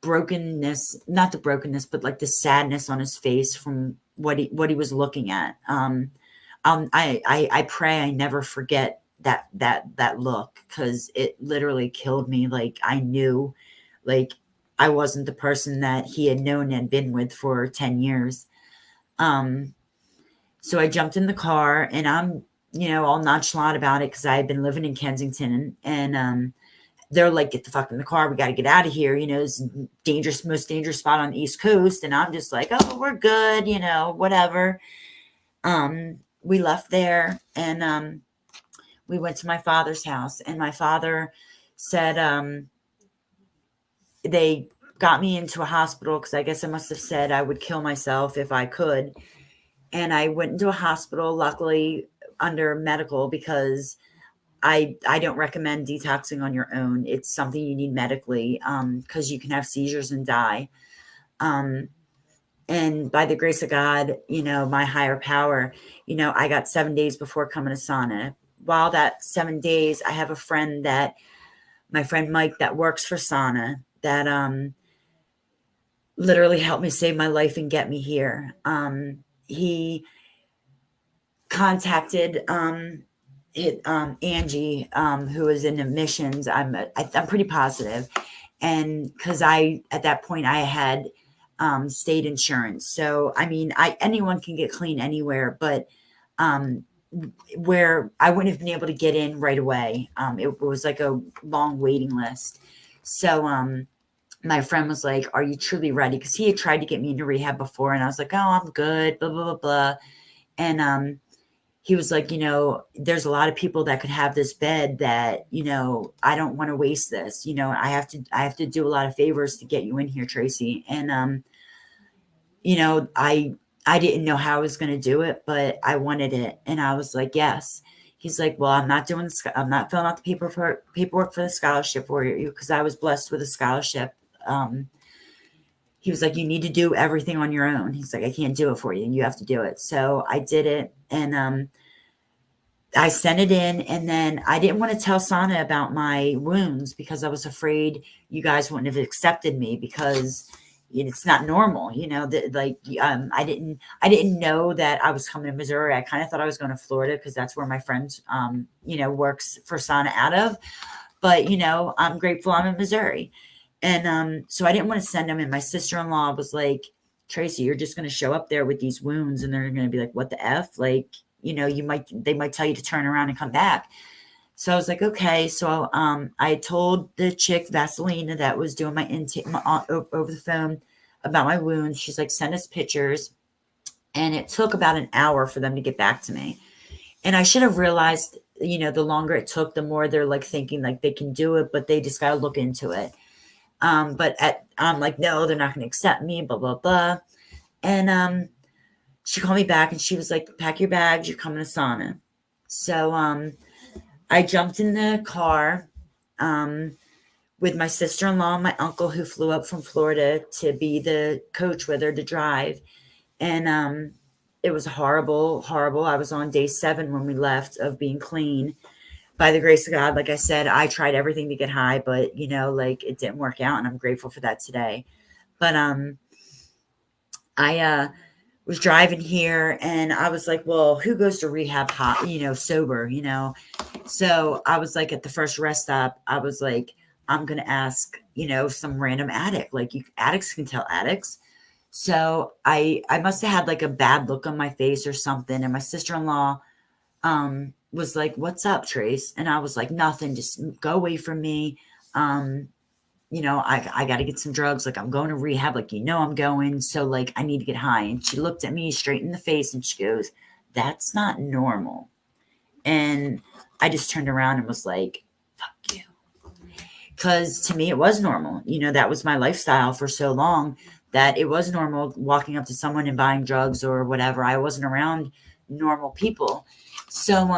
brokenness, not the brokenness, but like the sadness on his face from what he was looking at. I pray I never forget that look because it literally killed me. Like I knew, like I wasn't the person that he had known and been with for 10 years. So I jumped in the car and I'm, you know, all nonchalant about it because I had been living in Kensington and they're like, get the fuck in the car. We got to get out of here. You know, it's dangerous, most dangerous spot on the East Coast. And I'm just like, oh, we're good. You know, whatever. We left there and we went to my father's house and my father said, they got me into a hospital because I guess I must have said I would kill myself if I could. And I went into a hospital, luckily under medical, because I don't recommend detoxing on your own. It's something you need medically because you can have seizures and die. And by the grace of God, you know, my higher power, you know, I got 7 days before coming to sauna. While that 7 days, I have a friend my friend Mike that works for sauna that literally helped me save my life and get me here. He contacted Angie, who was in admissions. I'm pretty positive, and because at that point I had state insurance, so I mean, anyone can get clean anywhere, but where I wouldn't have been able to get in right away. It was like a long waiting list. So my friend was like, "Are you truly ready?" Because he had tried to get me into rehab before, and I was like, "Oh, I'm good." Blah blah blah blah. And he was like, "There's a lot of people that could have this bed that, I don't want to waste this. I have to do a lot of favors to get you in here, Tracy." And I didn't know how I was going to do it, but I wanted it, and I was like, "Yes." He's like, "Well, I'm not filling out the paperwork for the scholarship for you, because I was blessed with a scholarship." He was like, "You need to do everything on your own." He's like, "I can't do it for you. You have to do it." So I did it, and I sent it in, and then I didn't want to tell Sana about my wounds because I was afraid you guys wouldn't have accepted me, because it's not normal, that, like, I didn't know that I was coming to Missouri. I kind of thought I was going to Florida because that's where my friend, works for Sana out of. But, I'm grateful I'm in Missouri. And so I didn't want to send them. And my sister-in-law was like, "Tracy, you're just going to show up there with these wounds, and they're going to be like, what the F? Like, they might tell you to turn around and come back." So I was like, okay. So I told the chick, Vaseline, that was doing my intake over the phone about my wounds. She's like, "Send us pictures." And it took about an hour for them to get back to me. And I should have realized, the longer it took, the more they're like thinking like they can do it, but they just got to look into it. But I'm like, "No, they're not going to accept me, blah, blah, blah." And she called me back and she was like, "Pack your bags, you're coming to Sana." So I jumped in the car with my sister-in-law and my uncle, who flew up from Florida to be the coach with her to drive. And it was horrible, horrible. I was on day 7 when we left of being clean. By the grace of God, like I said, I tried everything to get high, but like, it didn't work out, and I'm grateful for that today. But I was driving here, and I was like, "Well, who goes to rehab hot, sober, So I was like, at the first rest stop, I was like, I'm going to ask, some random addict. Like, addicts can tell addicts. So I must have had like a bad look on my face or something. And my sister-in-law was like, "What's up, Trace?" And I was like, "Nothing, just go away from me. I got to get some drugs. Like, I'm going to rehab. Like, I'm going. So, like, I need to get high." And she looked at me straight in the face and she goes, "That's not normal." And I just turned around and was like, "Fuck you." Because to me, it was normal. That was my lifestyle for so long, that it was normal walking up to someone and buying drugs or whatever. I wasn't around normal people. So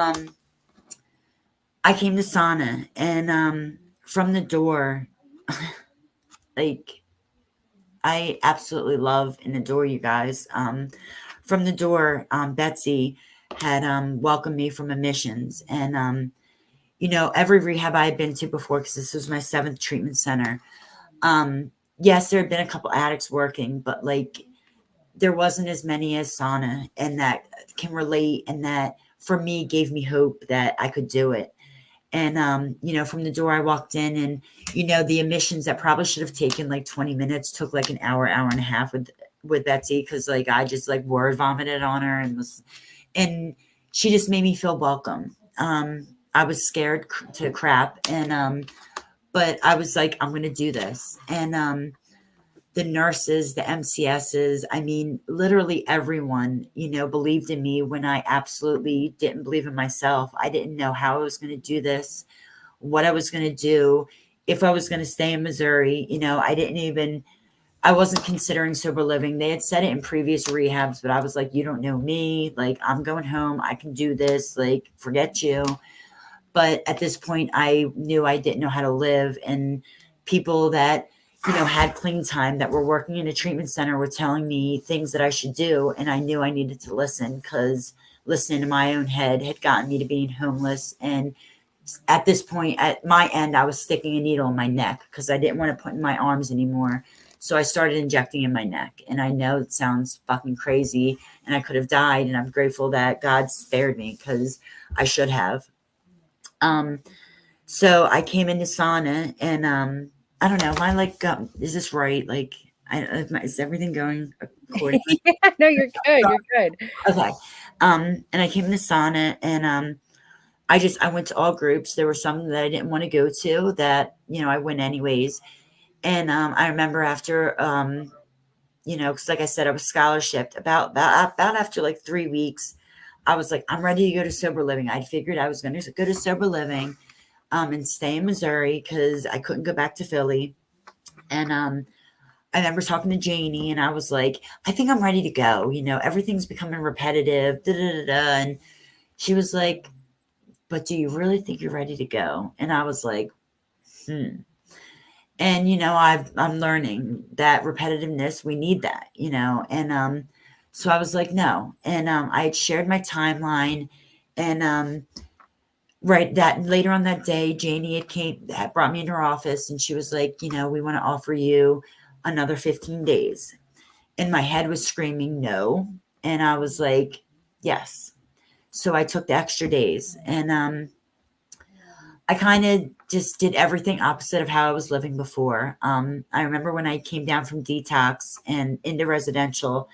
I came to Sana, and from the door, like, I absolutely love and adore you guys. From the door, Betsy had welcomed me from admissions. And every rehab I had been to before, because this was my 7th treatment center. Yes, there had been a couple addicts working, but like, there wasn't as many as Sana, and that can relate, and that for me gave me hope that I could do it. And from the door I walked in, and the admissions that probably should have taken like 20 minutes took like an hour and a half with Betsy, because like, I just like word vomited on her, and she just made me feel welcome. I was scared to crap, and but I was like, "I'm gonna do this." And the nurses, the MCSs, I mean, literally everyone, believed in me when I absolutely didn't believe in myself. I didn't know how I was going to do this, what I was going to do, if I was going to stay in Missouri. I wasn't considering sober living. They had said it in previous rehabs, but I was like, "You don't know me. Like, I'm going home. I can do this. Like, forget you." But at this point, I knew I didn't know how to live, and people that had clean time, that were working in a treatment center, were telling me things that I should do. And I knew I needed to listen, because listening to my own head had gotten me to being homeless and at this point, at my end, I was sticking a needle in my neck because I didn't want to put in my arms anymore. So I started injecting in my neck. And I know it sounds fucking crazy and I could have died. And I'm grateful that God spared me because I should have. So I came into sauna and I don't know, am I like, is this right? Like, is everything going accordingly? Yeah, no, you're good. You're good. Okay. And I came into sauna and I went to all groups. There were some that I didn't want to go to that, I went anyways. And I remember after because like I said, I was scholarshiped about after like 3 weeks, I was like, I'm ready to go to sober living. I figured I was going to go to sober living and stay in Missouri because I couldn't go back to Philly. And I remember talking to Janie and I was like, I think I'm ready to go. Everything's becoming repetitive. Da, da, da, da. And she was like, but do you really think you're ready to go? And I was like, And I'm learning that repetitiveness, we need that, and so I was like, no. And I had shared my timeline, and right that later on that day, Janie had brought me into her office, and she was like, we want to offer you another 15 days. And my head was screaming no, and I was like, yes. So I took the extra days, and I kind of just did everything opposite of how I was living before. I remember when I came down from detox and into residential,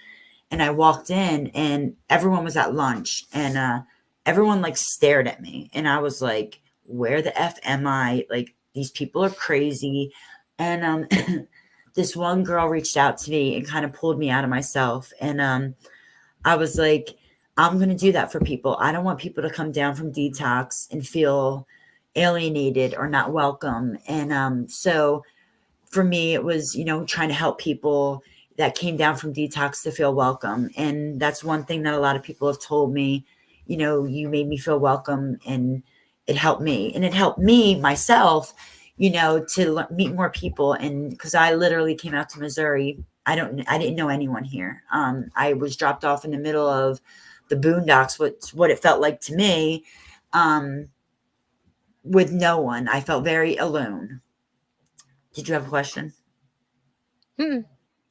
and I walked in, and everyone was at lunch, and everyone like stared at me, and I was like, "Where the f am I? Like these people are crazy." And this one girl reached out to me and kind of pulled me out of myself, and I was like, I'm going to do that for people. I don't want people to come down from detox and feel alienated or not welcome. And so for me, it was, trying to help people that came down from detox to feel welcome. And that's one thing that a lot of people have told me, you made me feel welcome, and it helped me. And it helped me myself, to meet more people. And because I literally came out to Missouri, I didn't know anyone here. I was dropped off in the middle of the boondocks, what it felt like to me, with no one. I felt very alone. Did you have a question? Hmm.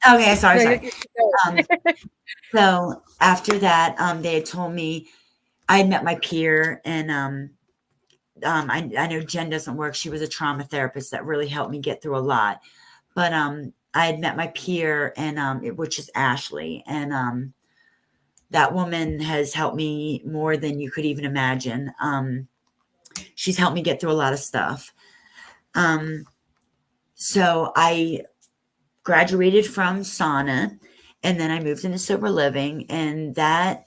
Okay, sorry, No, sorry. you're Um, so after that, they had told me I had met my peer, and I know Jen doesn't work. She was a trauma therapist that really helped me get through a lot. But I had met my peer, and which is Ashley, and that woman has helped me more than you could even imagine. She's helped me get through a lot of stuff. So I graduated from sauna, and then I moved into sober living, and that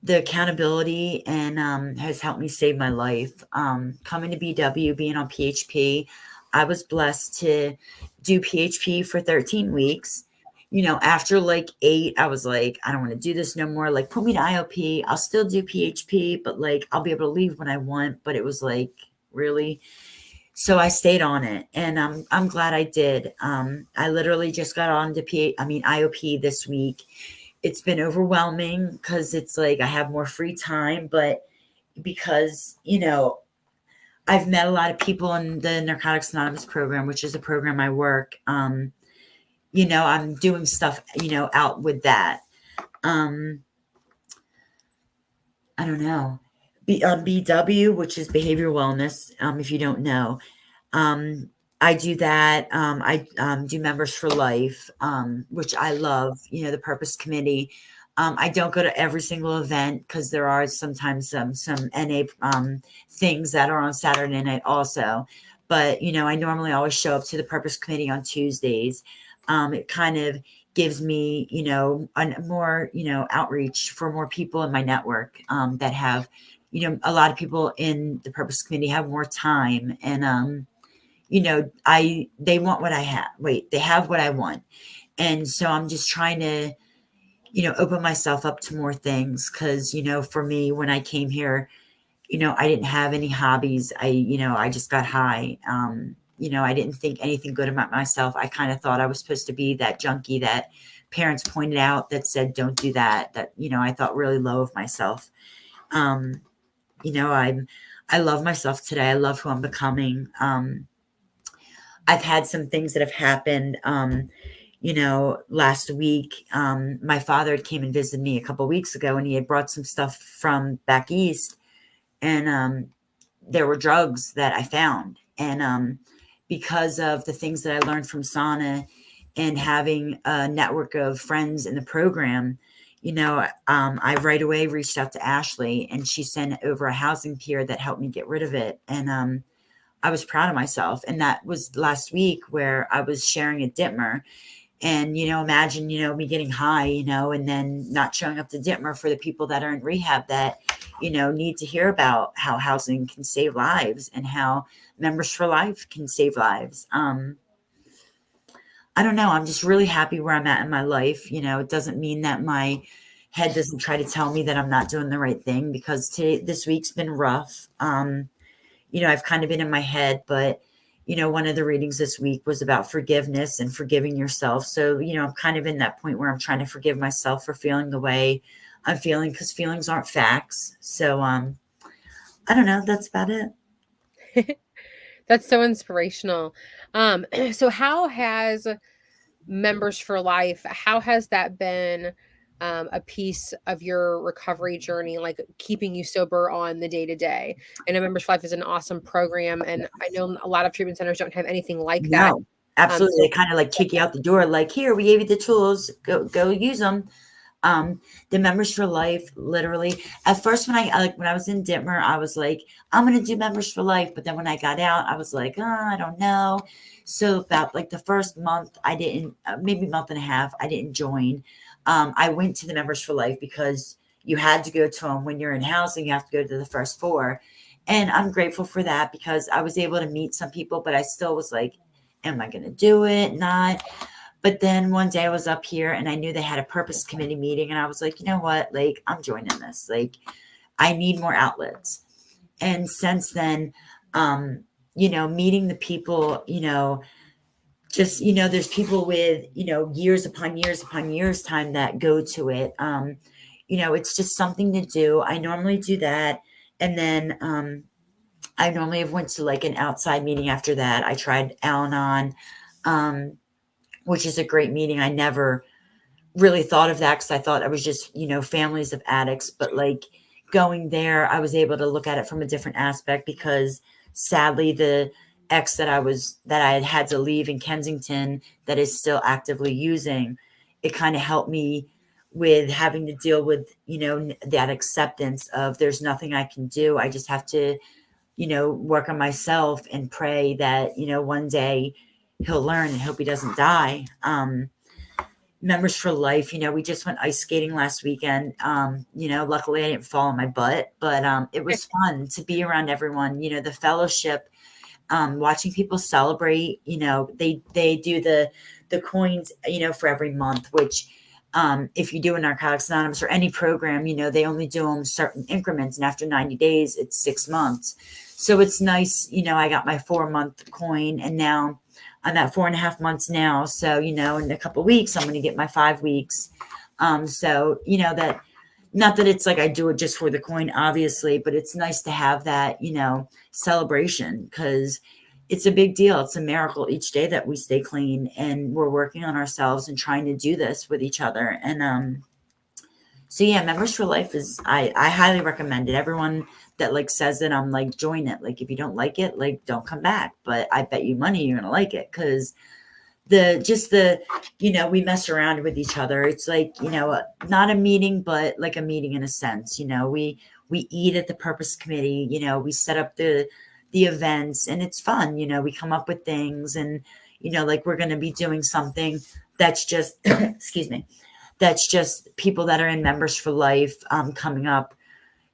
the accountability and has helped me save my life. Coming to BW, being on PHP, I was blessed to do PHP for 13 weeks. After like 8, I was like, I don't want to do this no more. Like, put me to IOP. I'll still do PHP, but like, I'll be able to leave when I want. But it was like, really? So I stayed on it, and I'm glad I did. I literally just got on to IOP this week. It's been overwhelming because it's like I have more free time, but because, I've met a lot of people in the Narcotics Anonymous program, which is a program I work. I'm doing stuff, out with that. I don't know. BW, which is behavioral wellness, if you don't know. I do that. I do Members for Life, which I love, the Purpose Committee. I don't go to every single event because there are sometimes some NA things that are on Saturday night also. But, I normally always show up to the Purpose Committee on Tuesdays. It kind of gives me, more, outreach for more people in my network that have, a lot of people in the Purpose Committee have more time, and they want what I have. They have what I want. And so I'm just trying to, open myself up to more things. Cause, for me, when I came here, I didn't have any hobbies. I just got high. I didn't think anything good about myself. I kind of thought I was supposed to be that junkie that parents pointed out that said, don't do that. That, I thought really low of myself. I'm I love myself today. I love who I'm becoming. I've had some things that have happened. Last week, my father had came and visited me a couple weeks ago, and he had brought some stuff from back east, and there were drugs that I found, and because of the things that I learned from sauna and having a network of friends in the program, I right away reached out to Ashley, and she sent over a housing peer that helped me get rid of it, and I was proud of myself. And that was last week where I was sharing a Ditmer. And, imagine, me getting high, and then not showing up to Ditmer for the people that are in rehab that, need to hear about how housing can save lives and how members for life can save lives. I don't know. I'm just really happy where I'm at in my life. It doesn't mean that my head doesn't try to tell me that I'm not doing the right thing, because this week's been rough. I've kind of been in my head, but one of the readings this week was about forgiveness and forgiving yourself. So, I'm kind of in that point where I'm trying to forgive myself for feeling the way I'm feeling, because feelings aren't facts. So, I don't know. That's about it. That's so inspirational. So how has Members for Life, how has that been a piece of your recovery journey, like keeping you sober on the day to day? I know Members for Life is an awesome program, and I know a lot of treatment centers don't have anything like that. No, absolutely. So They kind of like kick you out the door. Like, here, we gave you the tools. Go use them. The Members for Life, literally, at first when I was in Ditmer, I was like, I'm going to do Members for Life. But then when I got out, I was like, oh, I don't know. So about like the first month, I didn't, maybe month and a half, I didn't join. I went to the Members for Life because you had to go to them when you're in housing. You have to go to the first 4. And I'm grateful for that, because I was able to meet some people, but I still was like, am I going to do it? Not. But then one day I was up here and I knew they had a purpose committee meeting, and I was like, you know what? Like, I'm joining this. Like, I need more outlets. And since then, meeting the people, just, there's people with, years upon years upon years time that go to it. It's just something to do. I normally do that. And then, I normally have went to like an outside meeting after that. I tried Al-Anon, which is a great meeting. I never really thought of that because I thought I was just, families of addicts. But like going there, I was able to look at it from a different aspect, because sadly, the ex that I had to leave in Kensington, that is still actively using, it kind of helped me with having to deal with, that acceptance of there's nothing I can do. I just have to, work on myself and pray that, one day he'll learn and hope he doesn't die. Members for Life, we just went ice skating last weekend. Luckily I didn't fall on my butt, but it was fun to be around everyone, the fellowship, watching people celebrate. They do the coins, for every month, which if you do a Narcotics Anonymous or any program, they only do them certain increments, and after 90 days, it's 6 months. So it's nice. I got my 4-month coin, and now I'm at 4.5 months now. So, in a couple of weeks, I'm going to get my 5 weeks. So, that, not that it's like I do it just for the coin, obviously, but it's nice to have that, celebration, because it's a big deal. It's a miracle each day that we stay clean, and we're working on ourselves and trying to do this with each other. And, so yeah, Members for Life is, I highly recommend it. Everyone that like says it, I'm like, join it. Like, if you don't like it, like, don't come back. But I bet you money you're going to like it, because we mess around with each other. It's like, not a meeting, but like a meeting in a sense. We eat at the purpose committee, we set up the events, and it's fun. We come up with things, and, like, we're going to be doing something that's just, excuse me, that's just people that are in Members for Life, coming up.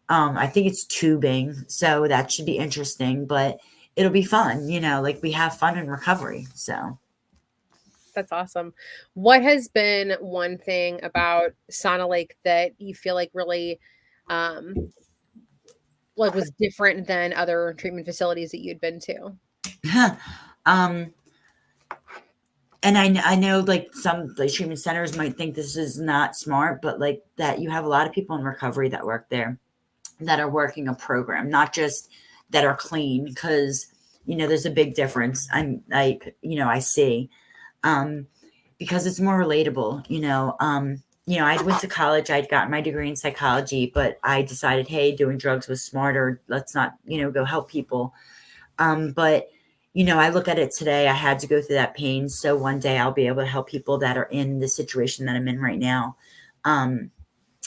I think it's tubing, so that should be interesting, but it'll be fun. Like, we have fun in recovery. So that's awesome. What has been one thing about Sauna Lake that you feel like really um like was different than other treatment facilities that you'd been to? um and I know, like, some like treatment centers might think this is not smart, but like that, you have a lot of people in recovery that work there, that are working a program, not just that are clean, because, there's a big difference. I'm like, I see, um, because it's more relatable, I went to college, I'd gotten my degree in psychology, but I decided, hey, doing drugs was smarter. Let's not, go help people. But I look at it today, I had to go through that pain. So one day I'll be able to help people that are in the situation that I'm in right now. Um,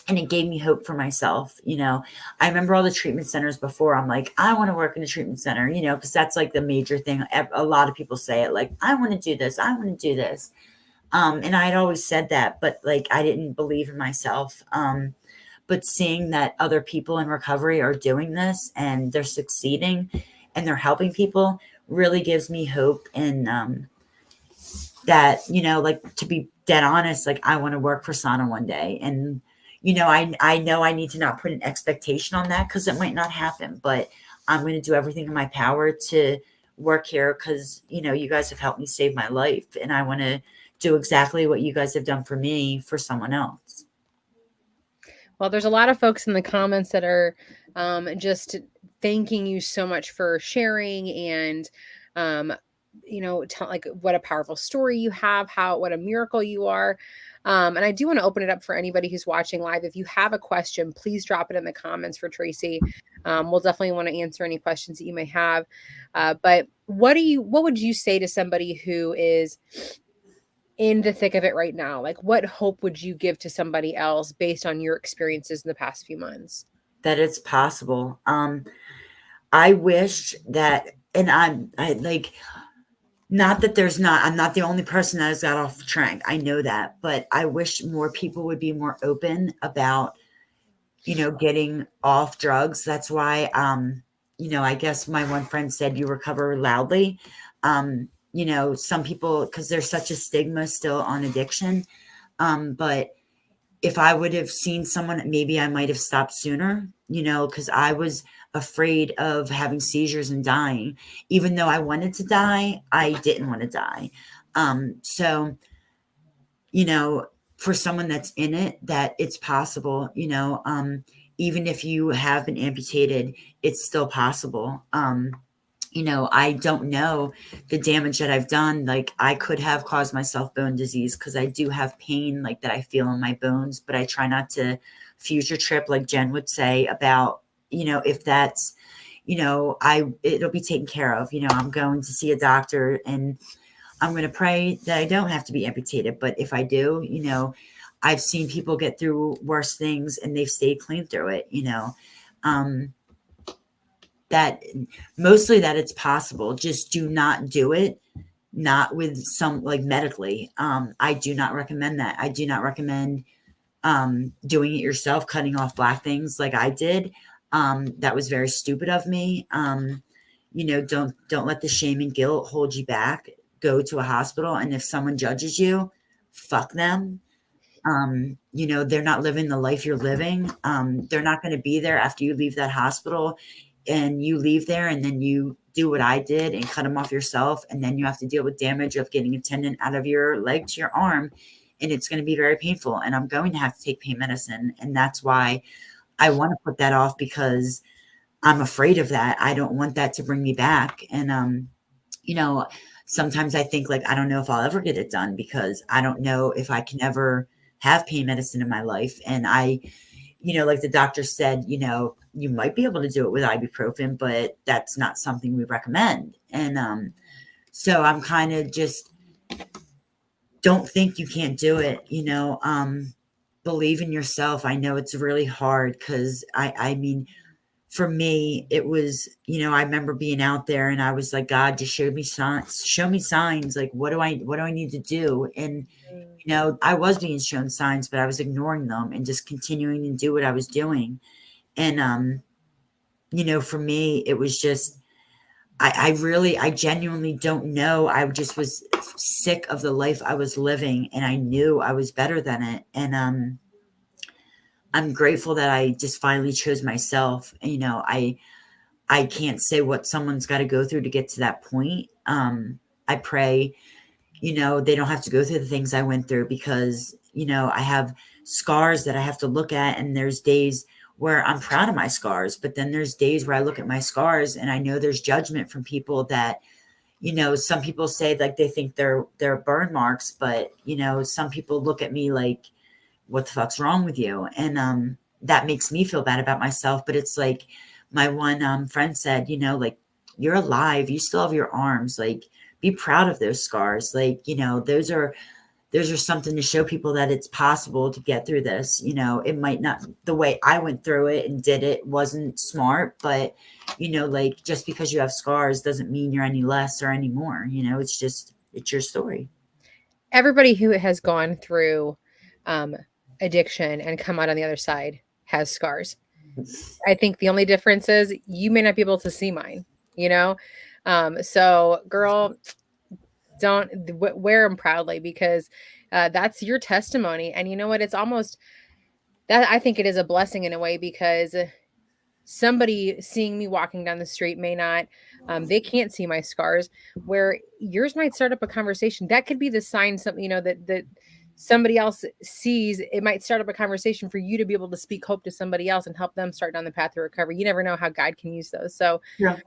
and it gave me hope for myself. I remember all the treatment centers before. I'm like, I want to work in a treatment center, because that's like the major thing. A lot of people say it, like, I want to do this. I want to do this. And I had always said that, but like, I didn't believe in myself. But seeing that other people in recovery are doing this and they're succeeding and they're helping people really gives me hope. And, that, like, to be dead honest, like, I want to work for Sana one day. And, I know I need to not put an expectation on that, because it might not happen, but I'm going to do everything in my power to work here, because, you guys have helped me save my life. And I want to do exactly what you guys have done for me for someone else. Well, there's a lot of folks in the comments that are just thanking you so much for sharing, and tell like what a powerful story you have, what a miracle you are. And I do want to open it up for anybody who's watching live. If you have a question, please drop it in the comments for Tracy. We'll definitely want to answer any questions that you may have. But what would you say to somebody who is in the thick of it right now? Like, what hope would you give to somebody else based on your experiences in the past few months? That it's possible. I wish that, and I like, not that I'm not the only person that has got off Tranq. I know that, but I wish more people would be more open about, getting off drugs. That's why, I guess my one friend said you recover loudly. Some people, because there's such a stigma still on addiction. But if I would have seen someone, maybe I might have stopped sooner, because I was afraid of having seizures and dying. Even though I wanted to die, I didn't want to die. So, for someone that's in it, that it's possible, even if you have been amputated, it's still possible. I don't know the damage that I've done. Like, I could have caused myself bone disease, because I do have pain like that I feel in my bones, but I try not to future trip, like Jen would say, about, if that's, it'll be taken care of. I'm going to see a doctor, and I'm going to pray that I don't have to be amputated. But if I do, I've seen people get through worse things and they've stayed clean through it, um, that mostly that it's possible. Just do not do it, not with some, like, medically. I do not recommend that. I do not recommend doing it yourself, cutting off black things like I did. That was very stupid of me. Don't let the shame and guilt hold you back. Go to a hospital, and if someone judges you, fuck them. They're not living the life you're living. They're not going to be there after you leave that hospital, and you leave there, and then you do what I did and cut them off yourself. And then you have to deal with damage of getting a tendon out of your leg to your arm. And it's going to be very painful. And I'm going to have to take pain medicine. And that's why I want to put that off, because I'm afraid of that. I don't want that to bring me back. And, sometimes I think, like, I don't know if I'll ever get it done, because I don't know if I can ever have pain medicine in my life. And like the doctor said, you might be able to do it with ibuprofen, but that's not something we recommend. And so I'm kind of just, don't think you can't do it, believe in yourself. I know it's really hard, because I mean, for me, it was, I remember being out there and I was like, God, just show me signs. Like, what do I need to do? And, I was being shown signs, but I was ignoring them and just continuing to do what I was doing. And, for me, it was just, I genuinely don't know. I just was sick of the life I was living, and I knew I was better than it. And, I'm grateful that I just finally chose myself. I can't say what someone's got to go through to get to that point. I pray, they don't have to go through the things I went through, because, I have scars that I have to look at. And there's days where I'm proud of my scars. But then there's days where I look at my scars and I know there's judgment from people that, some people say like they think they're burn marks, but some people look at me like, what the fuck's wrong with you? And that makes me feel bad about myself. But it's like my one friend said, like, you're alive, you still have your arms, like, be proud of those scars. Like, those are something to show people that it's possible to get through this. It might not, the way I went through it and did it wasn't smart, but like, just because you have scars doesn't mean you're any less or any more. It's your story. Everybody who has gone through addiction and come out on the other side has scars. I think the only difference is you may not be able to see mine, you know? So girl, don't wear them proudly, because that's your testimony. And you know what? It's almost that, I think it is a blessing in a way, because somebody seeing me walking down the street may not, they can't see my scars, where yours might start up a conversation. That could be the sign, something, that somebody else sees. It might start up a conversation for you to be able to speak hope to somebody else and help them start down the path of recovery. You never know how God can use those. So Yeah.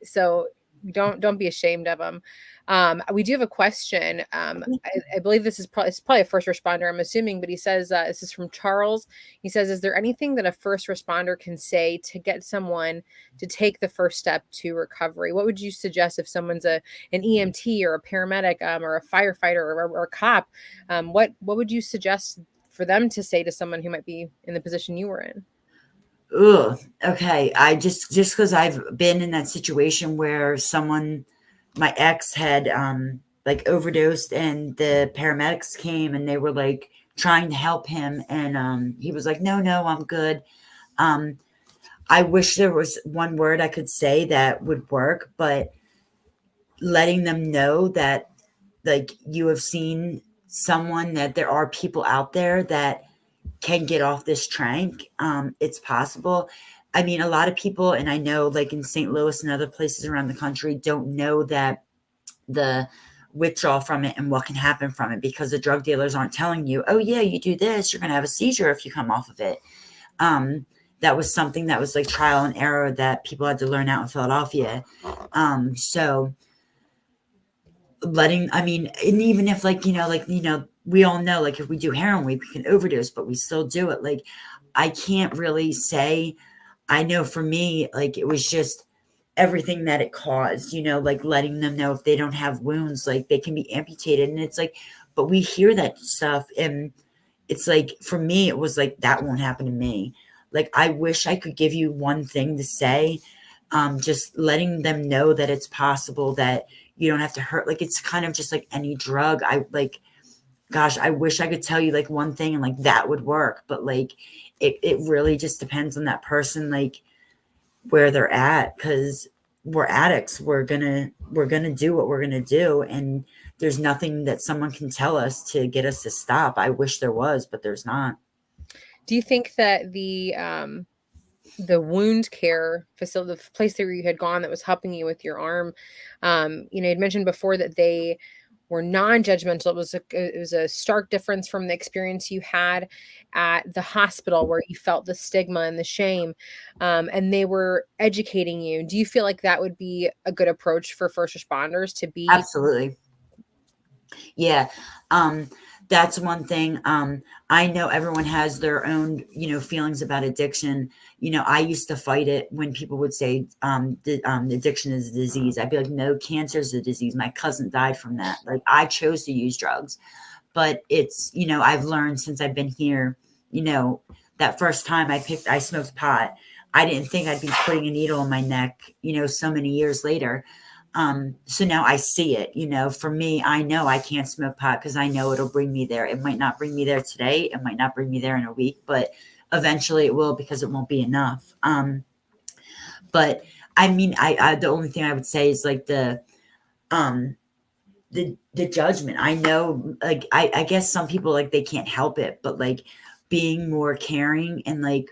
so don't be ashamed of them. We do have a question. I believe this is probably a first responder, I'm assuming, but he says, this is from Charles. He says, is there anything that a first responder can say to get someone to take the first step to recovery? What would you suggest if someone's an EMT or a paramedic, or a firefighter, or a cop? What would you suggest for them to say to someone who might be in the position you were in? Ugh. Okay. I just because I've been in that situation where my ex had like overdosed, and the paramedics came and they were like trying to help him, and he was like, no, I'm good. I wish there was one word I could say that would work, but letting them know that, like, you have seen someone, that there are people out there that can get off this trank. It's possible. I mean, a lot of people, and I know like in St. Louis and other places around the country, don't know that the withdrawal from it and what can happen from it, because the drug dealers aren't telling you, oh yeah, you do this, you're going to have a seizure if you come off of it. That was something that was like trial and error that people had to learn out in Philadelphia. So and even if we all know, like, if we do heroin, we can overdose, but we still do it. Like, I can't really say. I know for me, like, it was just everything that it caused, like letting them know if they don't have wounds, like they can be amputated. And it's like, but we hear that stuff, and it's like, for me, it was like, that won't happen to me. Like, I wish I could give you one thing to say. Just letting them know that it's possible, that you don't have to hurt. Like, it's kind of just like any drug. Gosh, I wish I could tell you like one thing and like that would work, but like, it really just depends on that person, like where they're at. Cause we're addicts. We're gonna do what we're gonna do. And there's nothing that someone can tell us to get us to stop. I wish there was, but there's not. Do you think that the wound care facility, the place where you had gone that was helping you with your arm, you'd mentioned before that they were non-judgmental. It was a stark difference from the experience you had at the hospital, where you felt the stigma and the shame, and they were educating you. Do you feel like that would be a good approach for first responders to be? Absolutely. Yeah. That's one thing. I know everyone has their own, feelings about addiction. I used to fight it when people would say, addiction is a disease. I'd be like, no, cancer is a disease. My cousin died from that. Like, I chose to use drugs, but it's, I've learned since I've been here, that first time I smoked pot, I didn't think I'd be putting a needle in my neck, so many years later. So now I see it, for me, I know I can't smoke pot because I know it'll bring me there. It might not bring me there today. It might not bring me there in a week, but eventually it will, because it won't be enough. But I mean, I the only thing I would say is like the judgment. I know, like, I guess some people, like, they can't help it, but like being more caring and like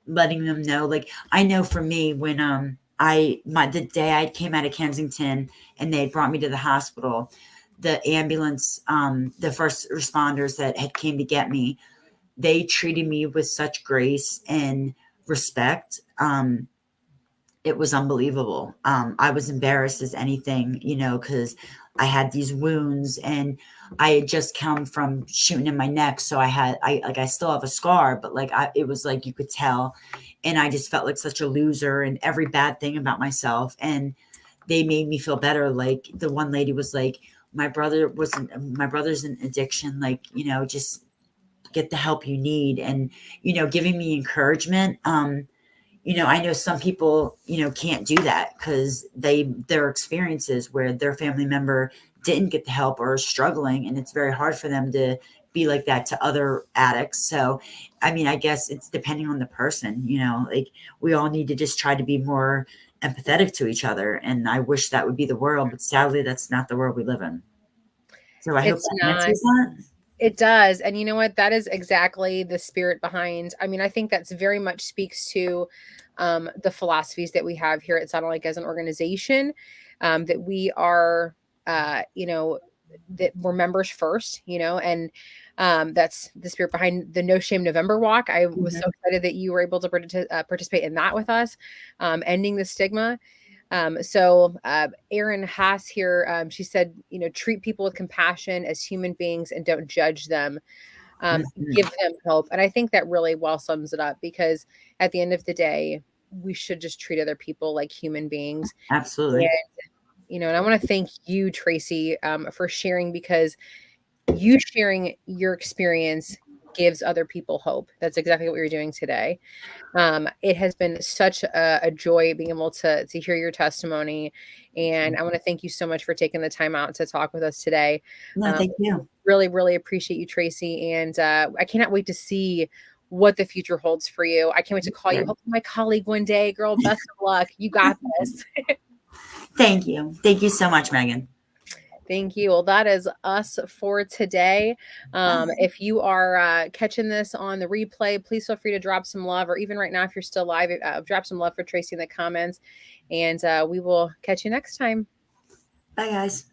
letting them know, like, I know for me, when the day I came out of Kensington and they had brought me to the hospital, the ambulance, the first responders that had came to get me, they treated me with such grace and respect, it was unbelievable. I was embarrassed as anything, because I had these wounds and I had just come from shooting in my neck. So I still have a scar, but it was like, you could tell. And I just felt like such a loser and every bad thing about myself. And they made me feel better. Like the one lady was like, my brother's in addiction. Like, just get the help you need. And, giving me encouragement. I know some people, can't do that because their experiences where their family member didn't get the help or is struggling, and it's very hard for them to be like that to other addicts. So, I mean, I guess it's depending on the person, like we all need to just try to be more empathetic to each other. And I wish that would be the world, but sadly, that's not the world we live in. So I hope It's that not. answers that. It does. And you know what? That is exactly the spirit behind. I mean, I think that's very much speaks to the philosophies that we have here at Sound Like as an organization, that we are, that we're members first, and that's the spirit behind the No Shame November walk. I was so Mhm. excited that you were able to participate in that with us, ending the stigma. So Erin Haas here, she said, treat people with compassion as human beings and don't judge them. Mhm. Give them hope. And I think that really well sums it up, because at the end of the day, we should just treat other people like human beings. And, Absolutely. and I want to thank you, Tracy, for sharing, because you sharing your experience gives other people hope. That's exactly what you're doing today. It has been such a joy being able to hear your testimony, and I want to thank you so much for taking the time out to talk with us today. No, Um, thank you. really, really appreciate you, Tracy, and I cannot wait to see what the future holds for you. I can't wait to call you, hopefully my colleague one day. Girl, best of luck. You got this. Thank you. Thank you so much, Megan. Thank you. Well, that is us for today. If you are catching this on the replay, please feel free to drop some love, or even right now, if you're still live, drop some love for Tracy in the comments, and we will catch you next time. Bye, guys.